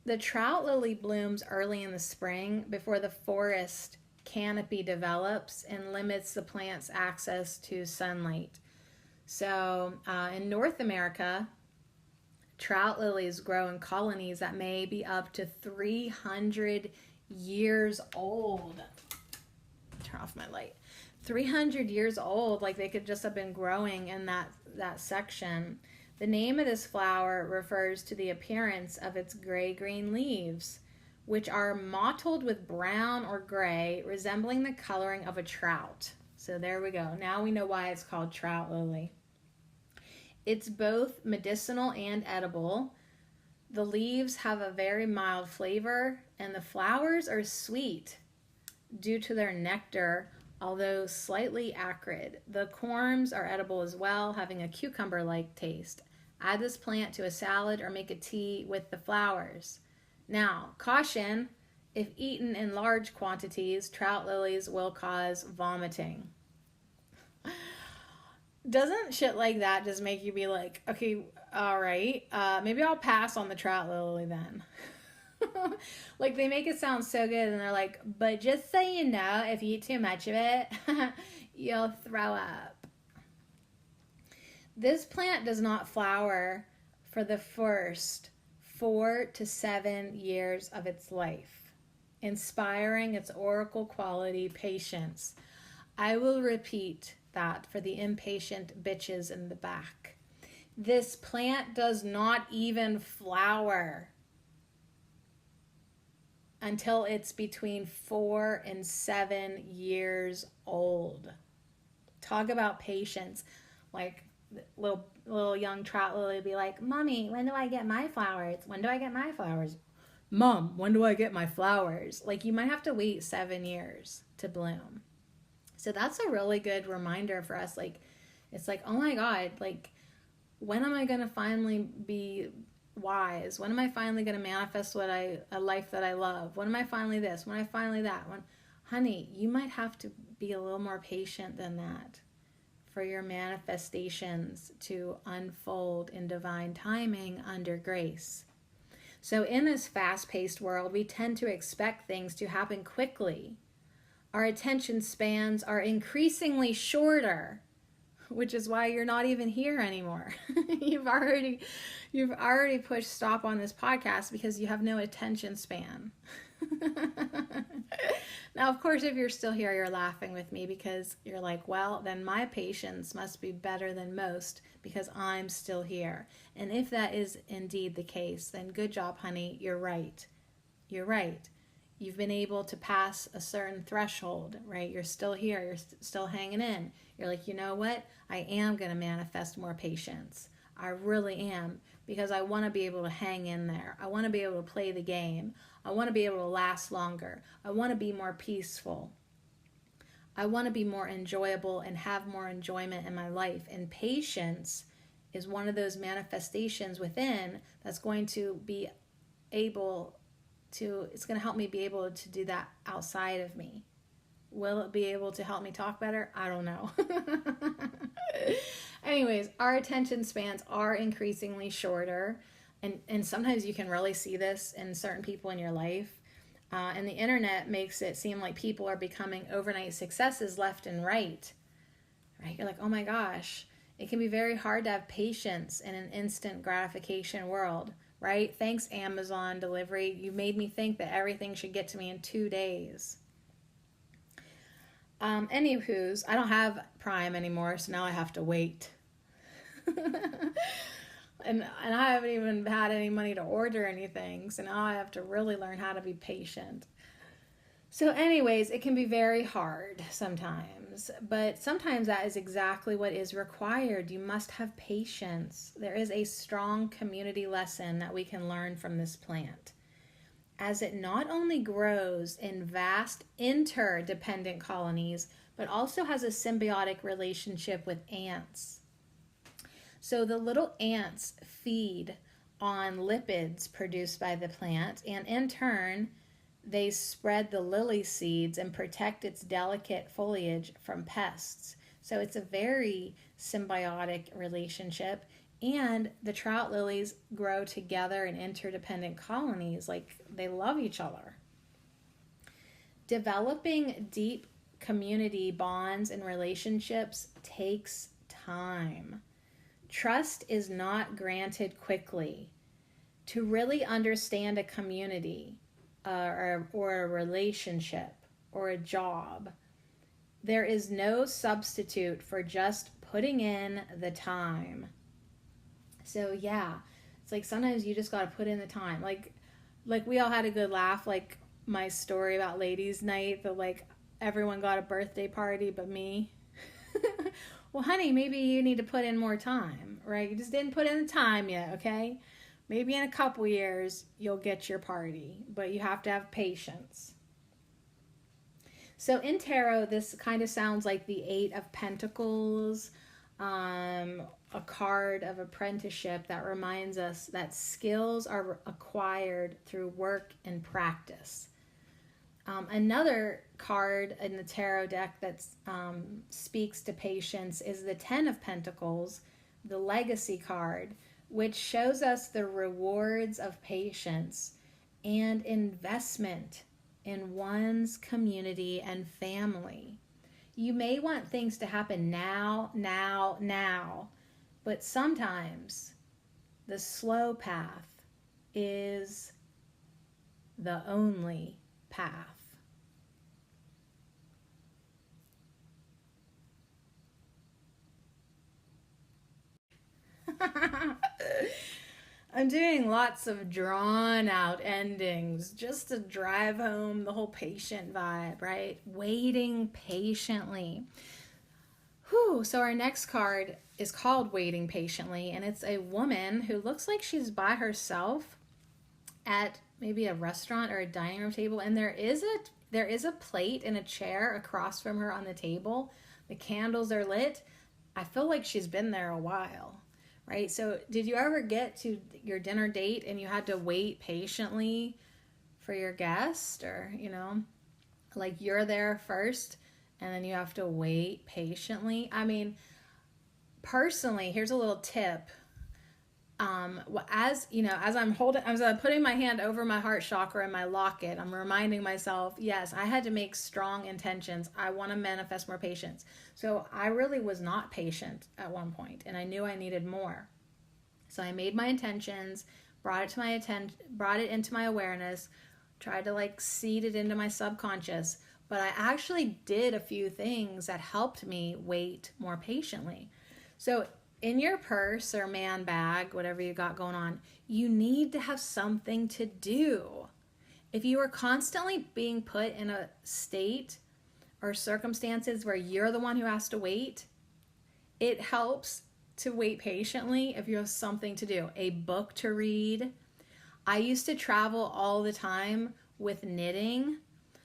The trout lily blooms early in the spring before the forest canopy develops and limits the plant's access to sunlight. So in North America, trout lilies grow in colonies that may be up to 300 years old. Turn off my light. 300 years old, like they could just have been growing in that section. The name of this flower refers to the appearance of its gray-green leaves, which are mottled with brown or gray, resembling the coloring of a trout. So there we go. Now we know why it's called trout lily. It's both medicinal and edible. The leaves have a very mild flavor, and the flowers are sweet due to their nectar, although slightly acrid. The corms are edible as well, having a cucumber-like taste. Add this plant to a salad or make a tea with the flowers. Now, caution, if eaten in large quantities, trout lilies will cause vomiting. Doesn't shit like that just make you be like, okay, all right, maybe I'll pass on the trout lily then? Like, they make it sound so good, and they're like, but just so you know, if you eat too much of it, you'll throw up. This plant does not flower for the first 4 to 7 years of its life, inspiring its oracle quality, patience. I will repeat that for the impatient bitches in the back. This plant does not even flower until it's between 4 and 7 years old. Talk about patience. Like, little young trout lily would be like, Mommy, when do I get my flowers? When do I get my flowers? Mom, when do I get my flowers? Like, you might have to wait 7 years to bloom. So that's a really good reminder for us. Like, it's like, oh my God, like, when am I going to finally be wise? When am I finally going to manifest a life that I love? When am I finally this? When am I finally that? Honey, you might have to be a little more patient than that for your manifestations to unfold in divine timing under grace. So in this fast-paced world, we tend to expect things to happen quickly. Our attention spans are increasingly shorter, which is why you're not even here anymore. You've already pushed stop on this podcast because you have no attention span. Now, of course, if you're still here, you're laughing with me because you're like, well, then my patience must be better than most because I'm still here. And if that is indeed the case, then good job, honey. You're right. You're right. You've been able to pass a certain threshold, right? You're still here. You're still hanging in. You're like, you know what? I am going to manifest more patience. I really am, because I want to be able to hang in there. I want to be able to play the game. I want to be able to last longer. I want to be more peaceful. I want to be more enjoyable and have more enjoyment in my life. And patience is one of those manifestations within that's going to be able to, it's going to help me be able to do that outside of me. Will it be able to help me talk better? I don't know. Anyways, our attention spans are increasingly shorter. And sometimes you can really see this in certain people in your life. And the internet makes it seem like people are becoming overnight successes left and right. Right? You're like, oh my gosh. It can be very hard to have patience in an instant gratification world. Right? Thanks, Amazon delivery. You made me think that everything should get to me in 2 days. Anywho's, I don't have Prime anymore, so now I have to wait. and I haven't even had any money to order anything, so now I have to really learn how to be patient. So anyways, it can be very hard sometimes, but sometimes that is exactly what is required. You must have patience. There is a strong community lesson that we can learn from this plant. as it not only grows in vast interdependent colonies, but also has a symbiotic relationship with ants. So the little ants feed on lipids produced by the plant, and in turn, they spread the lily seeds and protect its delicate foliage from pests. So it's a very symbiotic relationship. And the trout lilies grow together in interdependent colonies, like they love each other. Developing deep community bonds and relationships takes time. Trust is not granted quickly. To really understand a community or a relationship or a job, there is no substitute for just putting in the time. So yeah, it's like sometimes you just got to put in the time. Like we all had a good laugh, like my story about ladies' night, that like everyone got a birthday party but me. Well, honey, maybe you need to put in more time, right? You just didn't put in the time yet, okay? Maybe in a couple years you'll get your party, but you have to have patience. So in tarot, this kind of sounds like the Eight of Pentacles, a card of apprenticeship that reminds us that skills are acquired through work and practice. Another card in the tarot deck that speaks to patience is the Ten of Pentacles, the Legacy card, which shows us the rewards of patience and investment in one's community and family. You may want things to happen now, but sometimes the slow path is the only path. I'm doing lots of drawn out endings just to drive home the whole patient vibe, right? Waiting patiently. Whew. So our next card is called Waiting Patiently, and it's a woman who looks like she's by herself at maybe a restaurant or a dining room table, and there is a plate and a chair across from her on the table. The candles are lit. I feel like she's been there a while. Right? So did you ever get to your dinner date and you had to wait patiently for your guest, or, like you're there first and then you have to wait patiently? I mean, personally, here's a little tip. As I'm putting my hand over my heart chakra and my locket, I'm reminding myself, yes, I had to make strong intentions. I want to manifest more patience. So I really was not patient at one point, and I knew I needed more. So I made my intentions, brought it into my awareness, tried to like seed it into my subconscious. But I actually did a few things that helped me wait more patiently. So in your purse or man bag, whatever you got going on, you need to have something to do. If you are constantly being put in a state or circumstances where you're the one who has to wait, it helps to wait patiently if you have something to do. A book to read. I used to travel all the time with knitting,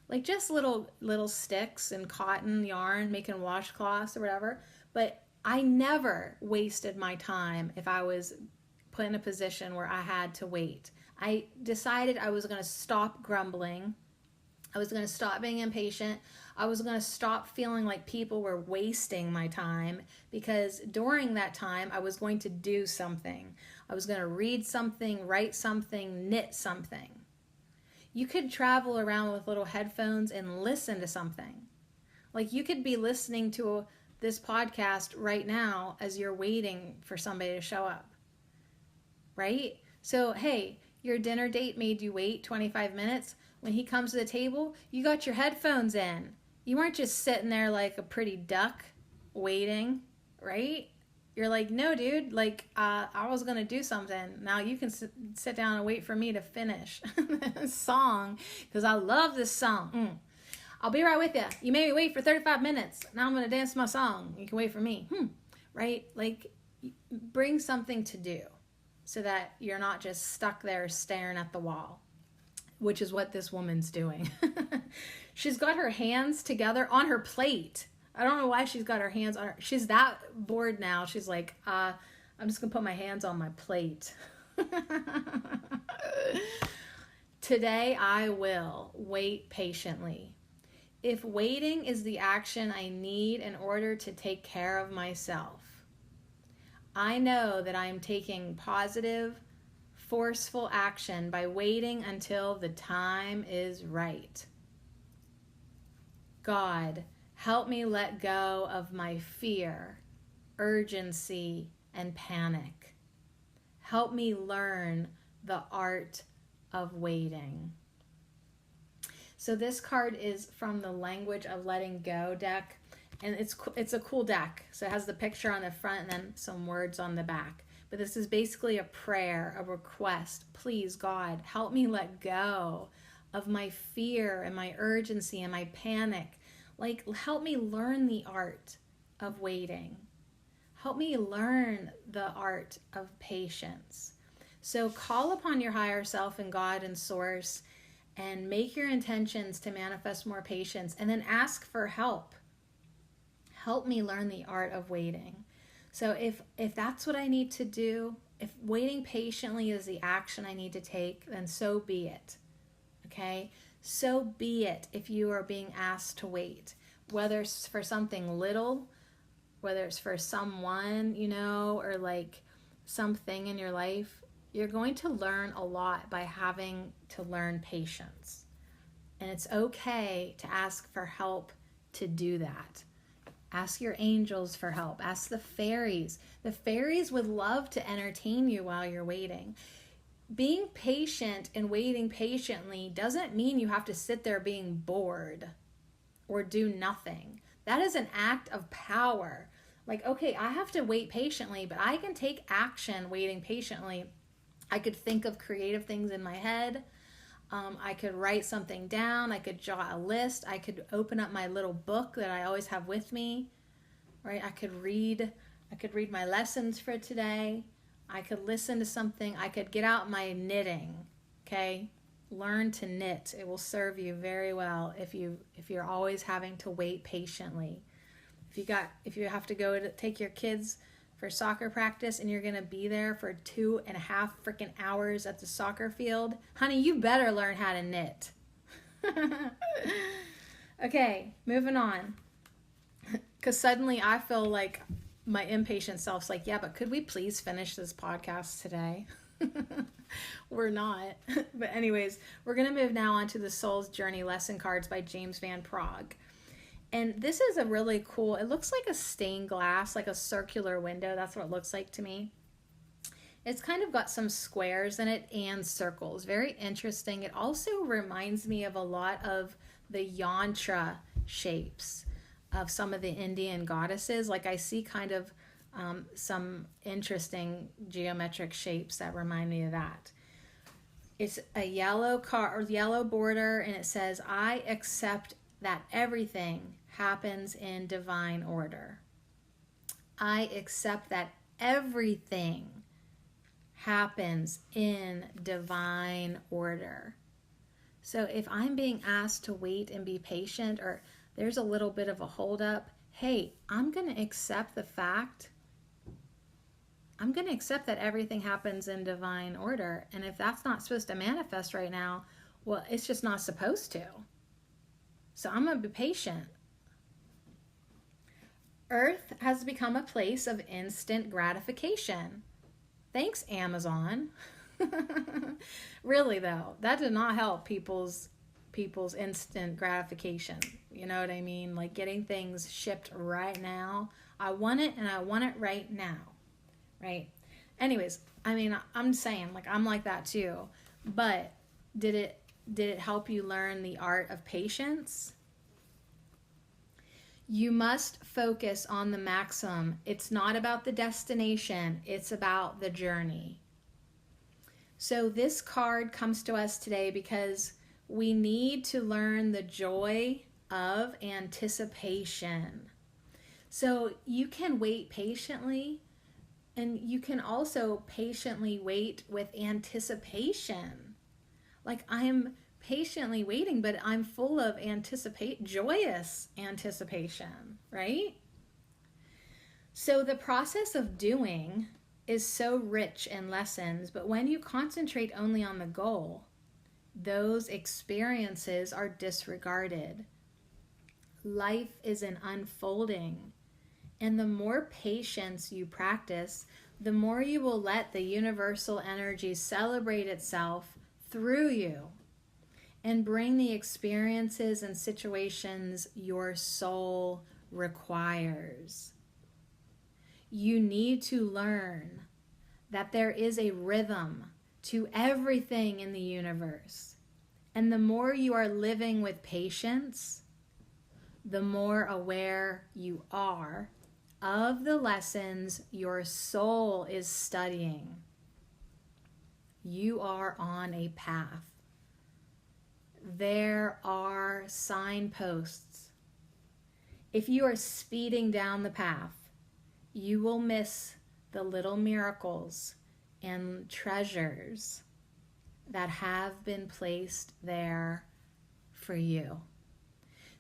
like just little sticks and cotton yarn, making washcloths or whatever. But I never wasted my time if I was put in a position where I had to wait. I decided I was going to stop grumbling. I was going to stop being impatient. I was going to stop feeling like people were wasting my time, because during that time I was going to do something. I was going to read something, write something, knit something. You could travel around with little headphones and listen to something. Like you could be listening to this podcast right now as you're waiting for somebody to show up, right? So, hey, your dinner date made you wait 25 minutes. When he comes to the table, you got your headphones in. You weren't just sitting there like a pretty duck waiting, right? You're like, no, dude, like I was going to do something. Now you can sit down and wait for me to finish this song, because I love this song. I'll be right with you. You made me wait for 35 minutes. Now I'm going to dance my song. You can wait for me. Right? Like, bring something to do so that you're not just stuck there staring at the wall. which is what this woman's doing. She's got her hands together on her plate. I don't know why she's got her hands on her. She's that bored now. She's like, I'm just going to put my hands on my plate. Today I will wait patiently. If waiting is the action I need in order to take care of myself, I know that I am taking positive, forceful action by waiting until the time is right. God, help me let go of my fear, urgency, and panic. Help me learn the art of waiting. So this card is from the Language of Letting Go deck, and it's a cool deck. So it has the picture on the front and then some words on the back. But this is basically a prayer, a request. Please, God, help me let go of my fear and my urgency and my panic. Like, help me learn the art of waiting. Help me learn the art of patience. So call upon your higher self and God and Source and make your intentions to manifest more patience, and then ask for help. Help me learn the art of waiting. So if that's what I need to do, if waiting patiently is the action I need to take, then so be it. Okay? So be it if you are being asked to wait. Whether it's for something little, whether it's for someone, or like something in your life, you're going to learn a lot by having to learn patience. And it's okay to ask for help to do that. Ask your angels for help. Ask the fairies. The fairies would love to entertain you while you're waiting. Being patient and waiting patiently doesn't mean you have to sit there being bored or do nothing. That is an act of power. Like, okay, I have to wait patiently, but I can take action waiting patiently. I could think of creative things in my head. I could write something down. I could jot a list. I could open up my little book that I always have with me, right? I could read my lessons for today. I could listen to something. I could get out my knitting, okay? Learn to knit. It will serve you very well if you're always having to wait patiently. If you have to go to take your kids for soccer practice and you're going to be there for 2.5 freaking hours at the soccer field, honey, you better learn how to knit. Okay, moving on. Because suddenly I feel like my impatient self's like, yeah, but could we please finish this podcast today? We're not. But anyways, we're going to move now on to the Soul's Journey Lesson Cards by James Van Praagh. And this is a really cool, it looks like a stained glass, like a circular window. That's what it looks like to me. It's kind of got some squares in it and circles. Very interesting. It also reminds me of a lot of the yantra shapes of some of the Indian goddesses. Like I see kind of some interesting geometric shapes that remind me of that. It's a yellow yellow border, and it says, I accept that everything happens in divine order. I accept that everything happens in divine order. So if I'm being asked to wait and be patient, or there's a little bit of a holdup, hey, I'm going to accept the fact. I'm going to accept that everything happens in divine order. And if that's not supposed to manifest right now, well, it's just not supposed to. So I'm going to be patient. Earth has become a place of instant gratification. Thanks, Amazon. Really, though, that did not help people's instant gratification. You know what I mean? Like getting things shipped right now. I want it, and I want it right now. Right? Anyways, I mean, I'm saying, like, I'm like that too. But did it help you learn the art of patience? You must focus on the maximum. It's not about the destination. It's about the journey. So this card comes to us today because we need to learn the joy of anticipation. So you can wait patiently, and you can also patiently wait with anticipation. Like, I'm patiently waiting, but I'm full of joyous anticipation, right? So the process of doing is so rich in lessons, but when you concentrate only on the goal, those experiences are disregarded. Life is an unfolding, and the more patience you practice, the more you will let the universal energy celebrate itself through you and bring the experiences and situations your soul requires. You need to learn that there is a rhythm to everything in the universe. And the more you are living with patience, the more aware you are of the lessons your soul is studying. You are on a path. There are signposts. If you are speeding down the path, you will miss the little miracles and treasures that have been placed there for you.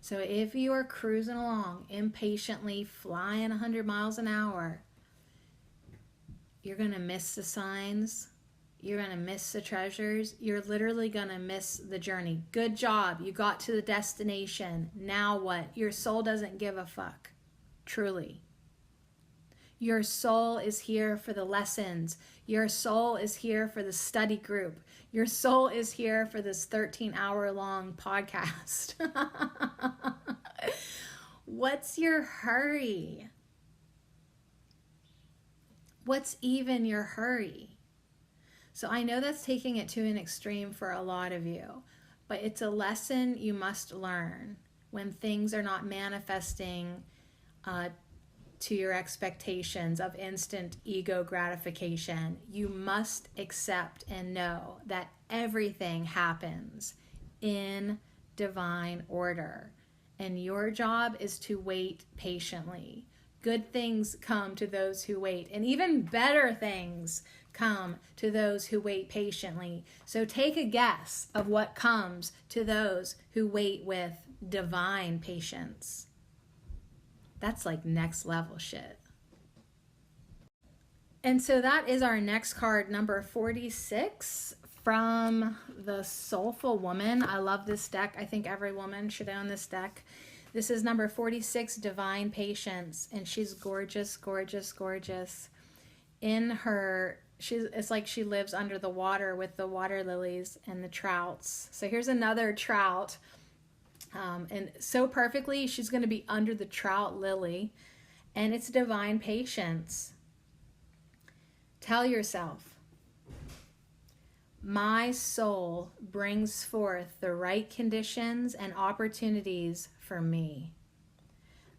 So if you are cruising along, impatiently flying 100 miles an hour, you're going to miss the signs. You're going to miss the treasures. You're literally going to miss the journey. Good job. You got to the destination. Now what? Your soul doesn't give a fuck. Truly. Your soul is here for the lessons. Your soul is here for the study group. Your soul is here for this 13-hour-long podcast. What's your hurry? What's even your hurry? So I know that's taking it to an extreme for a lot of you, but it's a lesson you must learn when things are not manifesting to your expectations of instant ego gratification. You must accept and know that everything happens in divine order. And your job is to wait patiently. Good things come to those who wait, and even better things come to those who wait patiently. So take a guess of what comes to those who wait with divine patience. That's like next level shit. And so that is our next card, number 46 from the Soulful Woman. I love this deck. I think every woman should own this deck. This is number 46, Divine Patience. And she's gorgeous, gorgeous, gorgeous. It's like she lives under the water with the water lilies and the trouts. So here's another trout. And so perfectly, she's going to be under the trout lily, and it's divine patience. Tell yourself, my soul brings forth the right conditions and opportunities for me.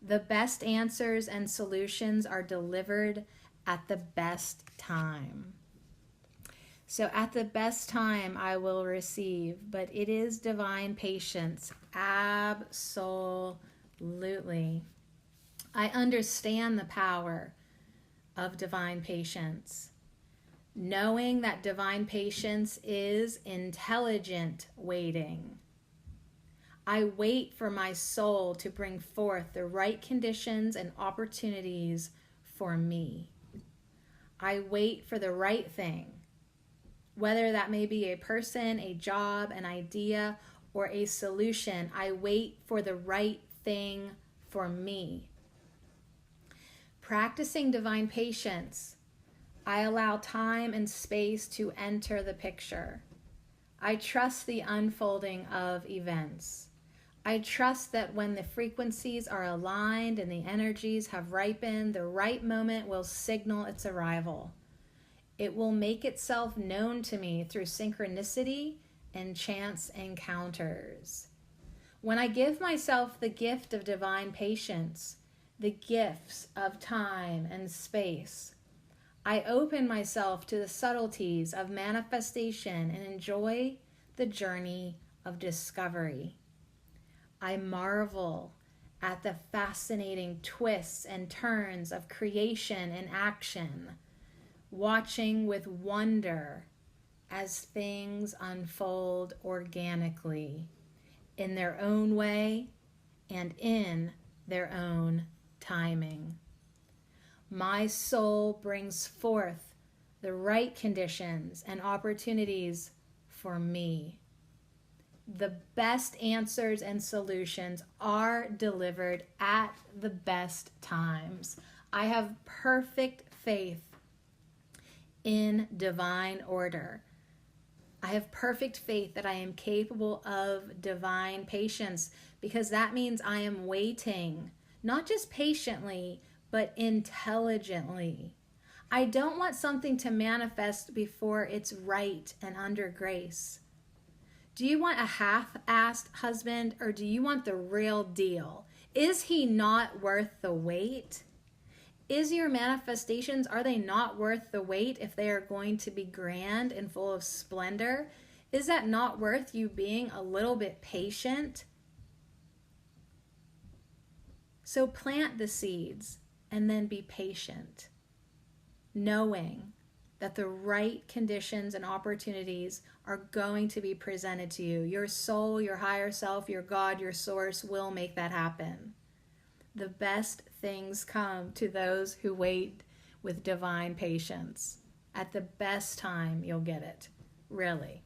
The best answers and solutions are delivered at the best time. So at the best time I will receive, but it is divine patience. Absolutely. I understand the power of divine patience. Knowing that divine patience is intelligent waiting. I wait for my soul to bring forth the right conditions and opportunities for me. I wait for the right thing. Whether that may be a person, a job, an idea, or a solution, I wait for the right thing for me. Practicing divine patience, I allow time and space to enter the picture. I trust the unfolding of events. I trust that when the frequencies are aligned and the energies have ripened, the right moment will signal its arrival. It will make itself known to me through synchronicity and chance encounters. When I give myself the gift of divine patience, the gifts of time and space, I open myself to the subtleties of manifestation and enjoy the journey of discovery. I marvel at the fascinating twists and turns of creation and action, watching with wonder as things unfold organically in their own way and in their own timing. My soul brings forth the right conditions and opportunities for me. The best answers and solutions are delivered at the best times. I have perfect faith in divine order. I have perfect faith that I am capable of divine patience, because that means I am waiting, not just patiently, but intelligently. I don't want something to manifest before it's right and under grace. Do you want a half-assed husband, or do you want the real deal? Is he not worth the wait? Is your manifestations, are they not worth the wait if they are going to be grand and full of splendor? Is that not worth you being a little bit patient? So plant the seeds and then be patient, knowing that the right conditions and opportunities are going to be presented to you. Your soul, your higher self, your God, your source will make that happen. The best things come to those who wait with divine patience. At the best time, you'll get it, really.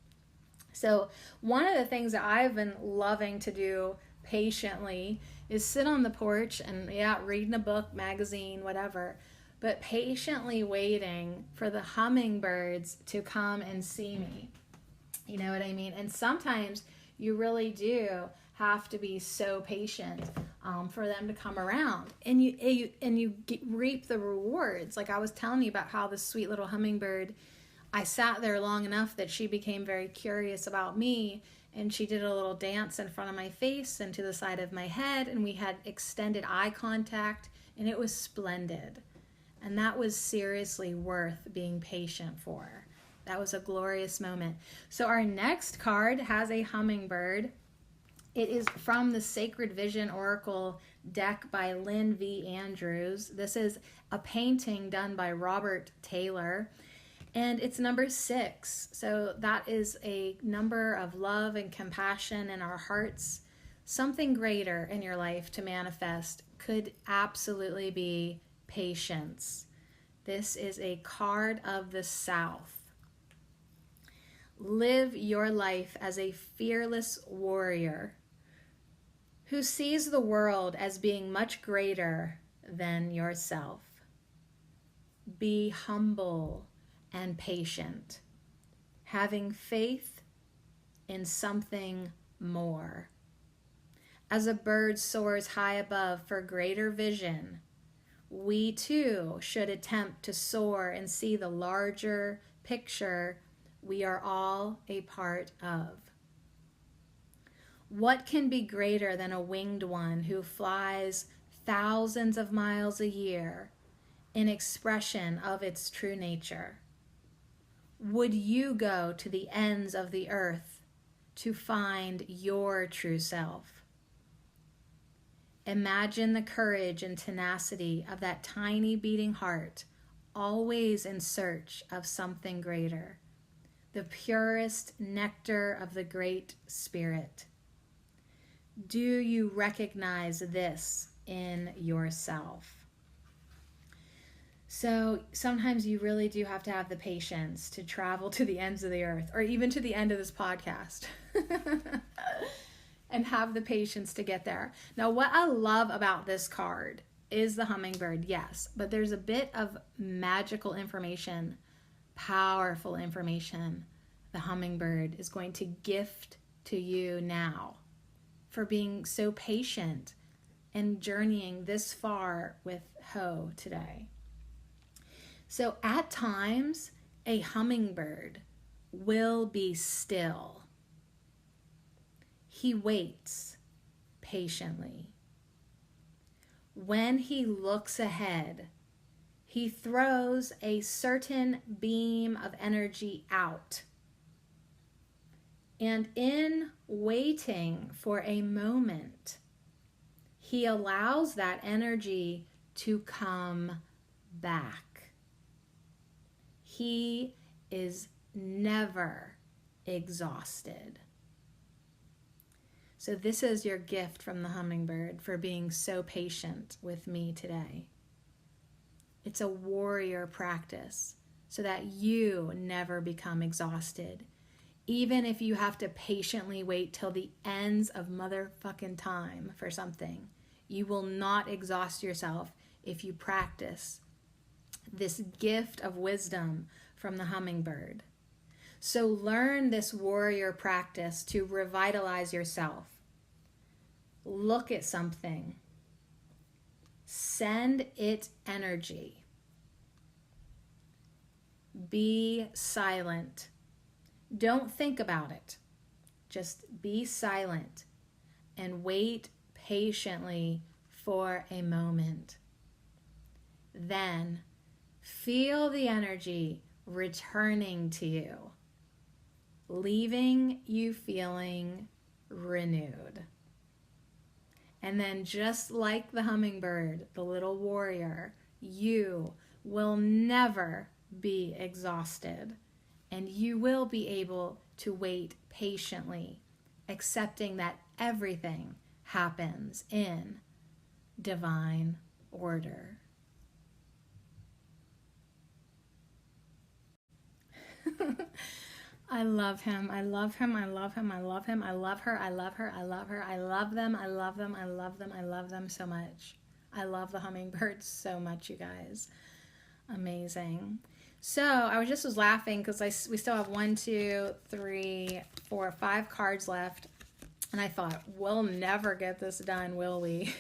So one of the things that I've been loving to do patiently is sit on the porch and, reading a book, magazine, whatever, but patiently waiting for the hummingbirds to come and see me. You know what I mean? And sometimes you really do have to be so patient for them to come around, and you reap the rewards. Like I was telling you about how this sweet little hummingbird, I sat there long enough that she became very curious about me, and she did a little dance in front of my face and to the side of my head, and we had extended eye contact, and it was splendid. And that was seriously worth being patient for. That was a glorious moment. So our next card has a hummingbird. It is from the Sacred Vision Oracle deck by Lynn V. Andrews. This is a painting done by Robert Taylor, and it's number 6. So that is a number of love and compassion in our hearts. Something greater in your life to manifest could absolutely be patience. This is a card of the South. Live your life as a fearless warrior who sees the world as being much greater than yourself. Be humble and patient, having faith in something more. As a bird soars high above for greater vision, we too should attempt to soar and see the larger picture we are all a part of. What can be greater than a winged one who flies thousands of miles a year in expression of its true nature? Would you go to the ends of the earth to find your true self? Imagine the courage and tenacity of that tiny beating heart, always in search of something greater, the purest nectar of the Great Spirit. Do you recognize this in yourself? So sometimes you really do have to have the patience to travel to the ends of the earth, or even to the end of this podcast. And have the patience to get there. Now, what I love about this card is the hummingbird, yes, but there's a bit of magical information, powerful information the hummingbird is going to gift to you now for being so patient and journeying this far with Ho today. So at times, a hummingbird will be still. He waits patiently. When he looks ahead, he throws a certain beam of energy out. And in waiting for a moment, he allows that energy to come back. He is never exhausted. So this is your gift from the hummingbird for being so patient with me today. It's a warrior practice so that you never become exhausted. Even if you have to patiently wait till the ends of motherfucking time for something, you will not exhaust yourself if you practice this gift of wisdom from the hummingbird. So learn this warrior practice to revitalize yourself. Look at something. Send it energy. Be silent. Don't think about it. Just be silent and wait patiently for a moment. Then feel the energy returning to you, leaving you feeling renewed. And then just like the hummingbird, the little warrior, you will never be exhausted, and you will be able to wait patiently, accepting that everything happens in divine order. I love him. I love him. I love him. I love him. I love her. I love her. I love her. I love them. I love them. I love them. I love them so much. I love the hummingbirds so much, you guys. Amazing. So I was laughing because we still have 1, 2, 3, 4, 5 cards left. And I thought, we'll never get this done, will we?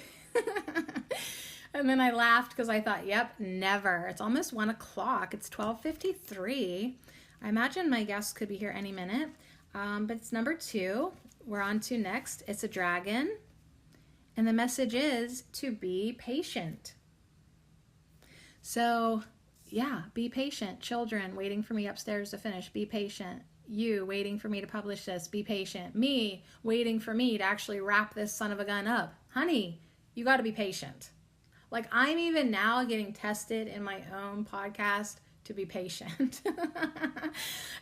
And then I laughed because I thought, yep, never. It's almost 1 o'clock. It's 12:53. I imagine my guest could be here any minute. But it's number 2. We're on to next. It's a dragon. And the message is to be patient. So, yeah, be patient. Children waiting for me upstairs to finish. Be patient. You waiting for me to publish this. Be patient. Me waiting for me to actually wrap this son of a gun up. Honey, you got to be patient. Like, I'm even now getting tested in my own podcast to be patient.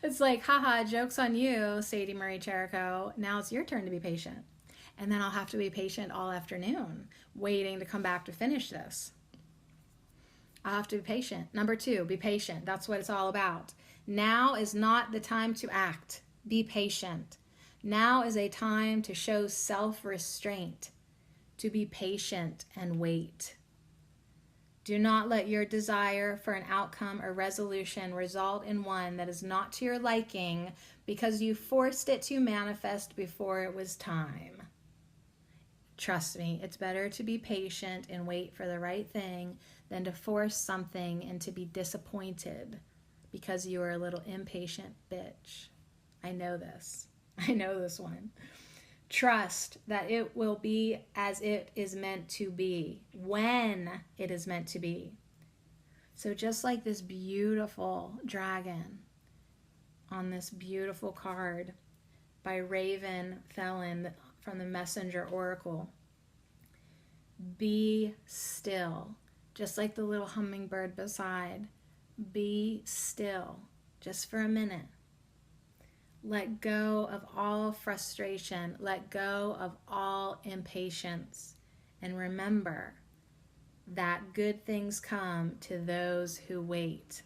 It's like, haha, joke's on you, Sadie Marie Cherico. Now it's your turn to be patient. And then I'll have to be patient all afternoon, waiting to come back to finish this. I'll have to be patient. Number 2, be patient. That's what it's all about. Now is not the time to act. Be patient. Now is a time to show self-restraint, to be patient and wait. Do not let your desire for an outcome or resolution result in one that is not to your liking because you forced it to manifest before it was time. Trust me, it's better to be patient and wait for the right thing than to force something and to be disappointed because you are a little impatient bitch. I know this. I know this one. Trust that it will be as it is meant to be, when it is meant to be. So just like this beautiful dragon on this beautiful card by Raven Felon from the Messenger Oracle, be still. Just like the little hummingbird beside, be still just for a minute. Let go of all frustration. Let go of all impatience. And remember that good things come to those who wait.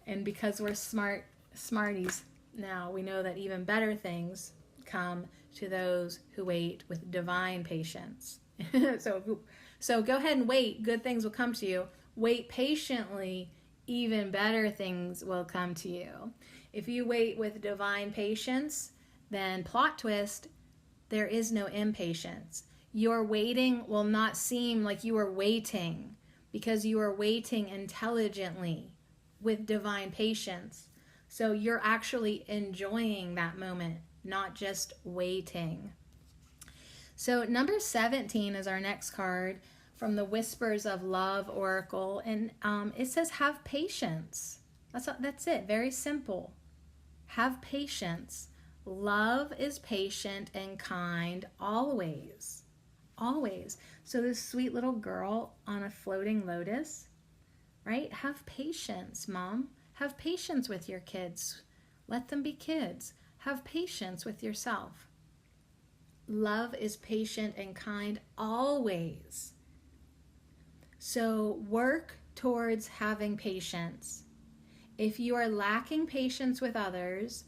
And because we're smarties now, we know that even better things come to those who wait with divine patience. So go ahead and wait. Good things will come to you. Wait patiently. Even better things will come to you. If you wait with divine patience, then plot twist, there is no impatience. Your waiting will not seem like you are waiting because you are waiting intelligently with divine patience. So you're actually enjoying that moment, not just waiting. So number 17 is our next card from the Whispers of Love Oracle. And it says, have patience. That's it. Very simple. Have patience. Love is patient and kind always. Always. So this sweet little girl on a floating lotus, right? Have patience, Mom. Have patience with your kids. Let them be kids. Have patience with yourself. Love is patient and kind always. So work towards having patience. If you are lacking patience with others,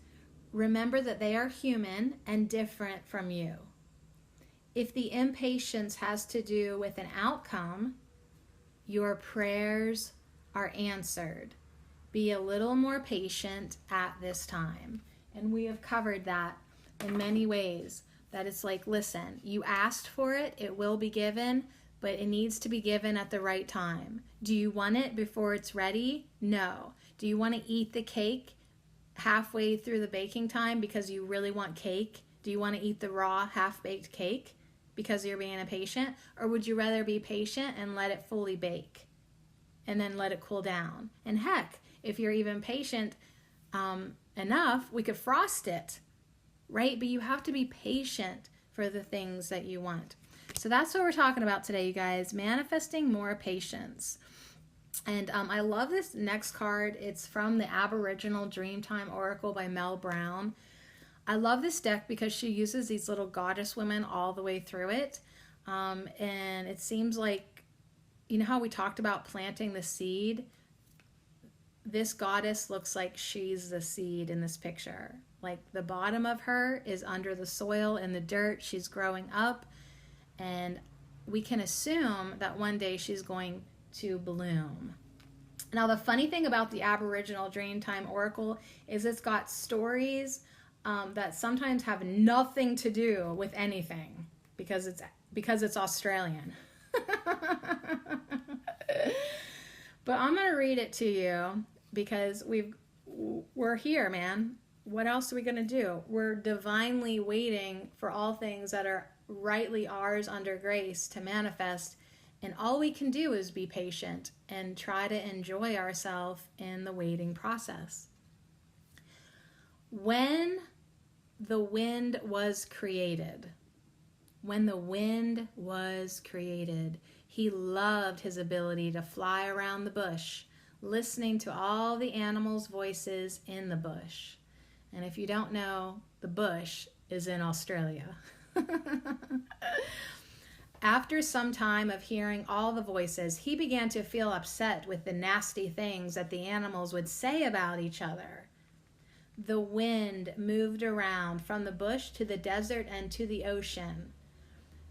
remember that they are human and different from you. If the impatience has to do with an outcome, your prayers are answered. Be a little more patient at this time. And we have covered that in many ways. That it's like, listen, you asked for it, it will be given, but it needs to be given at the right time. Do you want it before it's ready? No. Do you want to eat the cake halfway through the baking time because you really want cake? Do you want to eat the raw half-baked cake because you're being impatient? Or would you rather be patient and let it fully bake and then let it cool down? And heck, if you're even patient enough, we could frost it, right? But you have to be patient for the things that you want. So that's what we're talking about today, you guys. Manifesting more patience. And I love this next card. It's from the Aboriginal Dreamtime Oracle by Mel Brown. I love this deck because she uses these little goddess women all the way through it. And it seems like, you know how we talked about planting the seed? This goddess looks like she's the seed in this picture. Like the bottom of her is under the soil and the dirt. She's growing up, and we can assume that one day she's going to bloom. Now, the funny thing about the Aboriginal Dreamtime Oracle is it's got stories that sometimes have nothing to do with anything because it's Australian. But I'm going to read it to you because we're here, man. What else are we going to do? We're divinely waiting for all things that are rightly ours under grace to manifest. And all we can do is be patient and try to enjoy ourselves in the waiting process. When the wind was created, he loved his ability to fly around the bush, listening to all the animals' voices in the bush. And if you don't know, the bush is in Australia. After some time of hearing all the voices, he began to feel upset with the nasty things that the animals would say about each other. The wind moved around from the bush to the desert and to the ocean.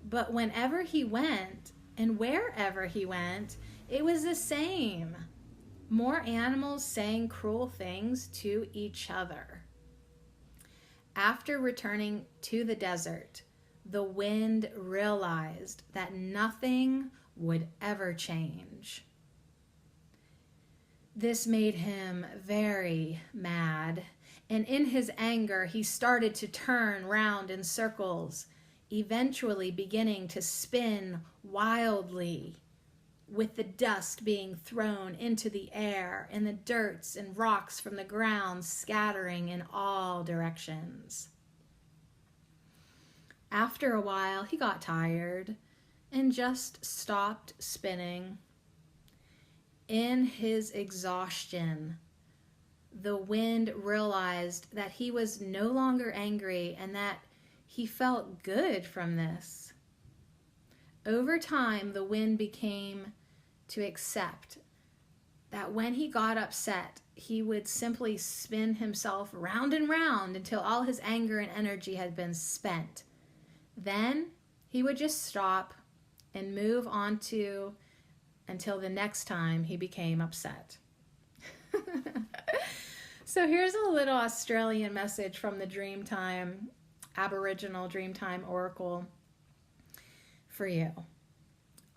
But whenever he went, and wherever he went, it was the same. More animals saying cruel things to each other. After returning to the desert, the wind realized that nothing would ever change. This made him very mad, and in his anger, he started to turn round in circles, eventually beginning to spin wildly, with the dust being thrown into the air and the dirts and rocks from the ground scattering in all directions. After a while, he got tired and just stopped spinning. In his exhaustion, the wind realized that he was no longer angry and that he felt good from this. Over time, the wind became to accept that when he got upset, he would simply spin himself round and round until all his anger and energy had been spent. Then he would just stop and move on to until the next time he became upset. So here's a little Australian message from the Dreamtime, Aboriginal Dreamtime Oracle for you.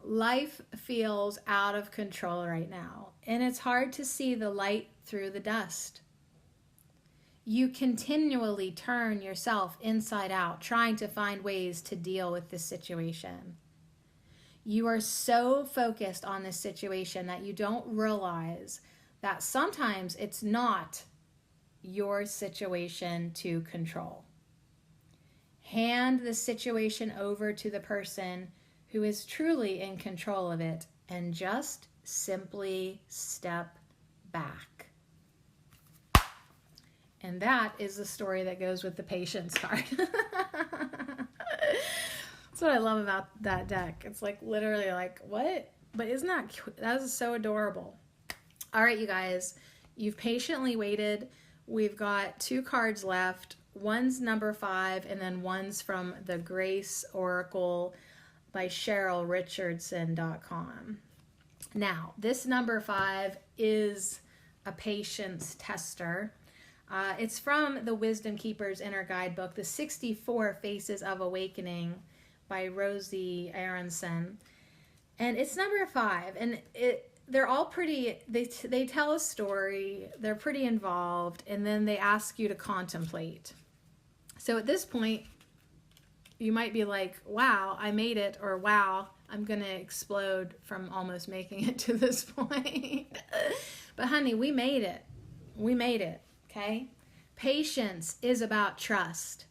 Life feels out of control right now, and it's hard to see the light through the dust. You continually turn yourself inside out, trying to find ways to deal with this situation. You are so focused on this situation that you don't realize that sometimes it's not your situation to control. Hand the situation over to the person who is truly in control of it and just simply step back. And that is the story that goes with the patience card. That's what I love about that deck. It's like literally like, what? But isn't that cute? That is so adorable. All right, you guys, you've patiently waited. We've got 2 cards left. One's number 5, and then one's from the Grace Oracle by CherylRichardson.com. Now, this number 5 is a patience tester. It's from the Wisdom Keeper's Inner Guidebook, The 64 Faces of Awakening by Rosie Aronson. And it's number 5. And they're all pretty, they tell a story, they're pretty involved, and then they ask you to contemplate. So at this point, you might be like, wow, I made it, or wow, I'm going to explode from almost making it to this point. But honey, we made it. We made it, okay? Patience is about trust.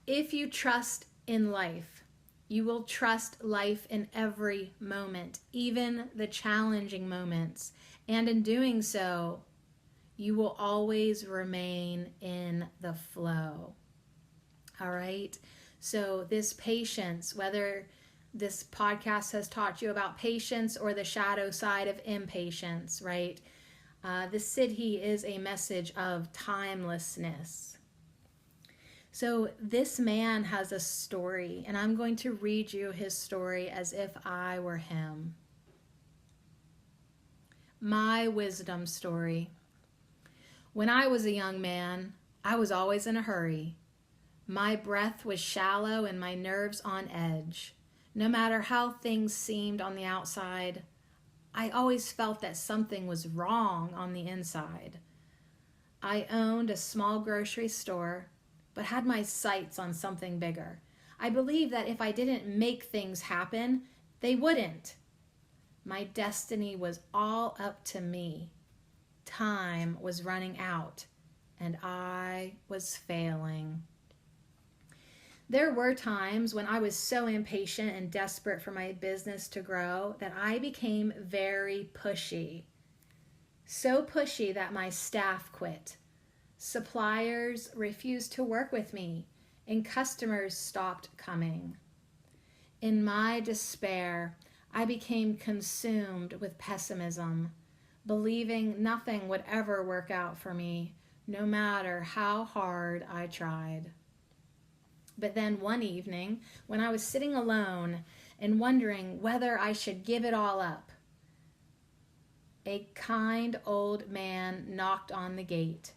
If you trust in life, you will trust life in every moment, even the challenging moments. And in doing so, you will always remain in the flow. All right? So this patience, whether this podcast has taught you about patience or the shadow side of impatience, right? The Siddhi is a message of timelessness. So this man has a story, and I'm going to read you his story as if I were him. My wisdom story. When I was a young man, I was always in a hurry. My breath was shallow and my nerves on edge. No matter how things seemed on the outside, I always felt that something was wrong on the inside. I owned a small grocery store, but had my sights on something bigger. I believed that if I didn't make things happen, they wouldn't. My destiny was all up to me. Time was running out, and I was failing. There were times when I was so impatient and desperate for my business to grow that I became very pushy. So pushy that my staff quit. Suppliers refused to work with me, and customers stopped coming. In my despair, I became consumed with pessimism, believing nothing would ever work out for me, no matter how hard I tried. But then one evening, when I was sitting alone and wondering whether I should give it all up, a kind old man knocked on the gate.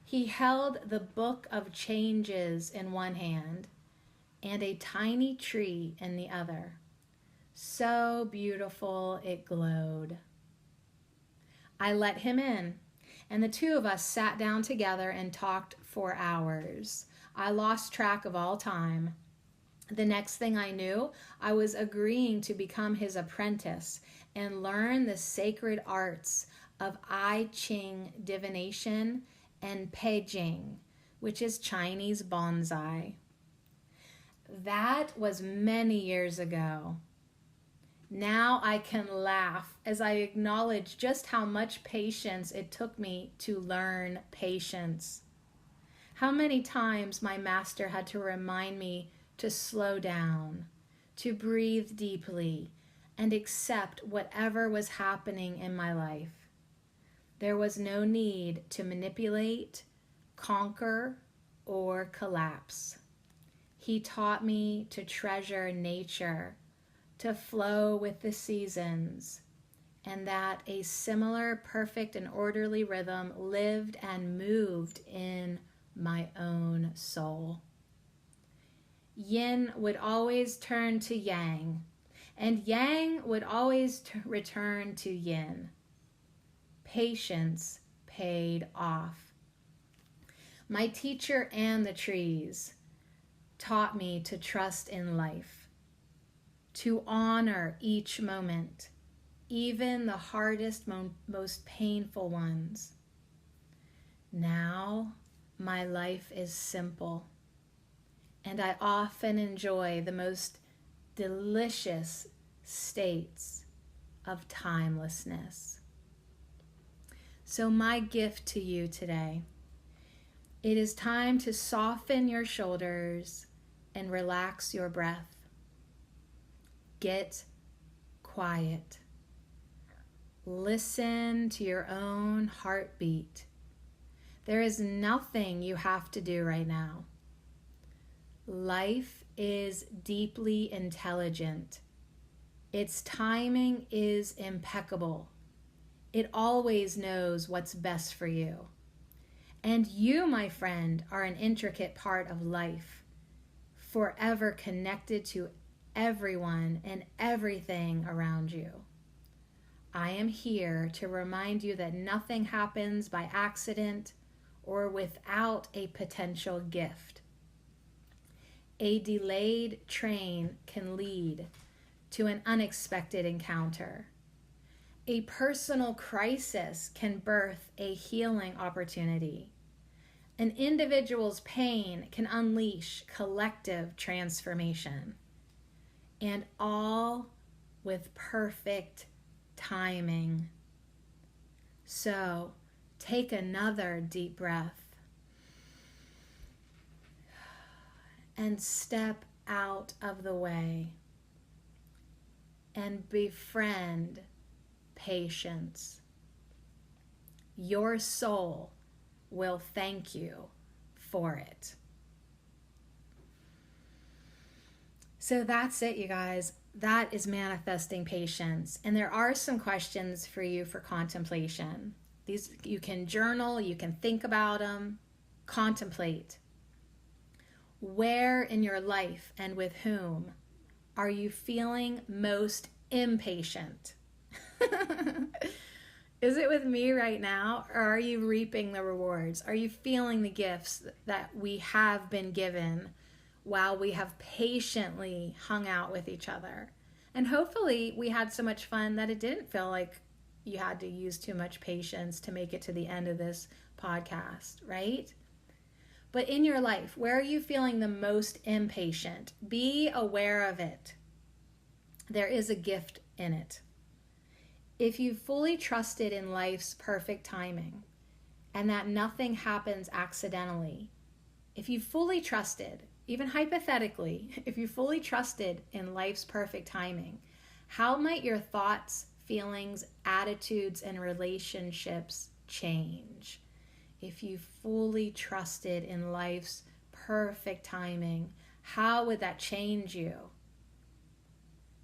He held the Book of Changes in one hand and a tiny tree in the other. So beautiful it glowed. I let him in, and the 2 of us sat down together and talked for hours. I lost track of all time. The next thing I knew, I was agreeing to become his apprentice and learn the sacred arts of I Ching divination and Peijing, which is Chinese bonsai. That was many years ago. Now I can laugh as I acknowledge just how much patience it took me to learn patience. How many times my master had to remind me to slow down, to breathe deeply, and accept whatever was happening in my life. There was no need to manipulate, conquer, or collapse. He taught me to treasure nature, to flow with the seasons, and that a similar perfect and orderly rhythm lived and moved in my own soul. Yin would always turn to yang, and yang would always return to yin. Patience paid off. My teacher and the trees taught me to trust in life, to honor each moment, even the hardest, most painful ones. Now, my life is simple, and I often enjoy the most delicious states of timelessness. So my gift to you today It is time to soften your shoulders and relax your breath. Get quiet. Listen to your own heartbeat. There is nothing you have to do right now. Life is deeply intelligent. Its timing is impeccable. It always knows what's best for you. And you, my friend, are an intricate part of life, forever connected to everyone and everything around you. I am here to remind you that nothing happens by accident or without a potential gift. A delayed train can lead to an unexpected encounter. A personal crisis can birth a healing opportunity. An individual's pain can unleash collective transformation. And all with perfect timing. So, take another deep breath and step out of the way and befriend patience. Your soul will thank you for it. So that's it, you guys. That is manifesting patience. And there are some questions for you for contemplation. These you can journal, you can think about them, contemplate. Where in your life and with whom are you feeling most impatient? Is it with me right now, or are you reaping the rewards? Are you feeling the gifts that we have been given while we have patiently hung out with each other? And hopefully we had so much fun that it didn't feel like you had to use too much patience to make it to the end of this podcast, right? But in your life, where are you feeling the most impatient? Be aware of it. There is a gift in it. If you fully trusted in life's perfect timing and that nothing happens accidentally, if you fully trusted, even hypothetically, if you fully trusted in life's perfect timing, how might your thoughts, feelings, attitudes, and relationships change? If you fully trusted in life's perfect timing, how would that change you?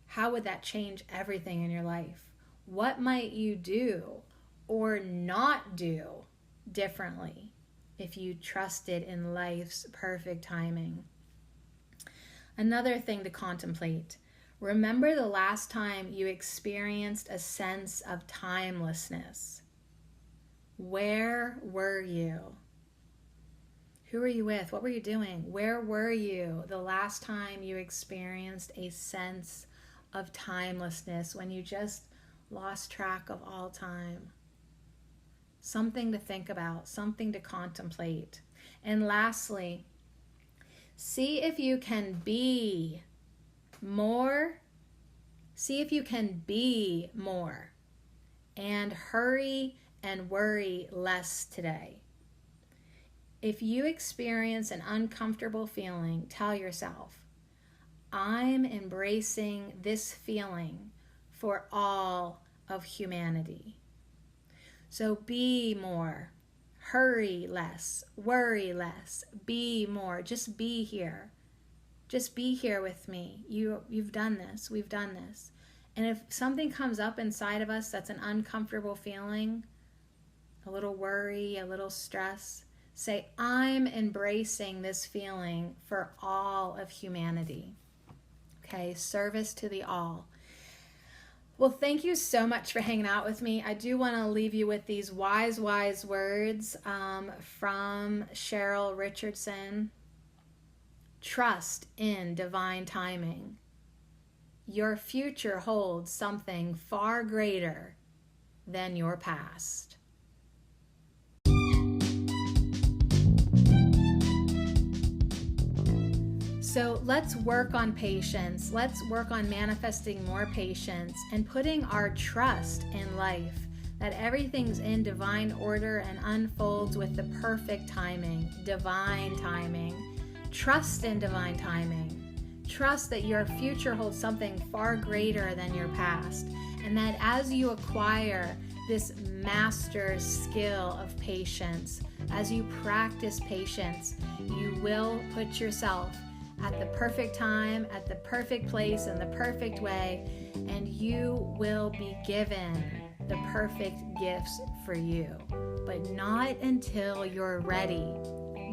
How would that change everything in your life? What might you do or not do differently if you trusted in life's perfect timing? Another thing to contemplate. Remember the last time you experienced a sense of timelessness. Where were you? Who were you with? What were you doing? Where were you the last time you experienced a sense of timelessness, when you just lost track of all time? Something to think about, something to contemplate. And lastly, see if you can be more. See if you can be more and hurry and worry less today. If you experience an uncomfortable feeling, tell yourself, I'm embracing this feeling for all of humanity. So be more, hurry less, worry less, be more, just be here. Just be here with me. You've done this, we've done this. And if something comes up inside of us that's an uncomfortable feeling, a little worry, a little stress, say, I'm embracing this feeling for all of humanity. Okay, service to the all. Well, thank you so much for hanging out with me. I do want to leave you with these wise words from Cheryl Richardson. Trust in divine timing. Your future holds something far greater than your past. So let's work on patience. Let's work on manifesting more patience and putting our trust in life that everything's in divine order and unfolds with the perfect timing, divine timing. Trust in divine timing. Trust that your future holds something far greater than your past, and that as you acquire this master skill of patience, as you practice patience, you will put yourself at the perfect time, at the perfect place, in the perfect way, and you will be given the perfect gifts for you. But not until you're ready.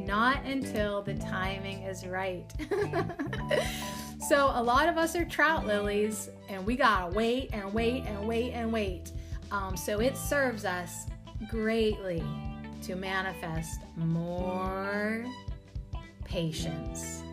Not until the timing is right. So a lot of us are trout lilies, and we gotta wait and wait and wait and wait. So it serves us greatly to manifest more patience.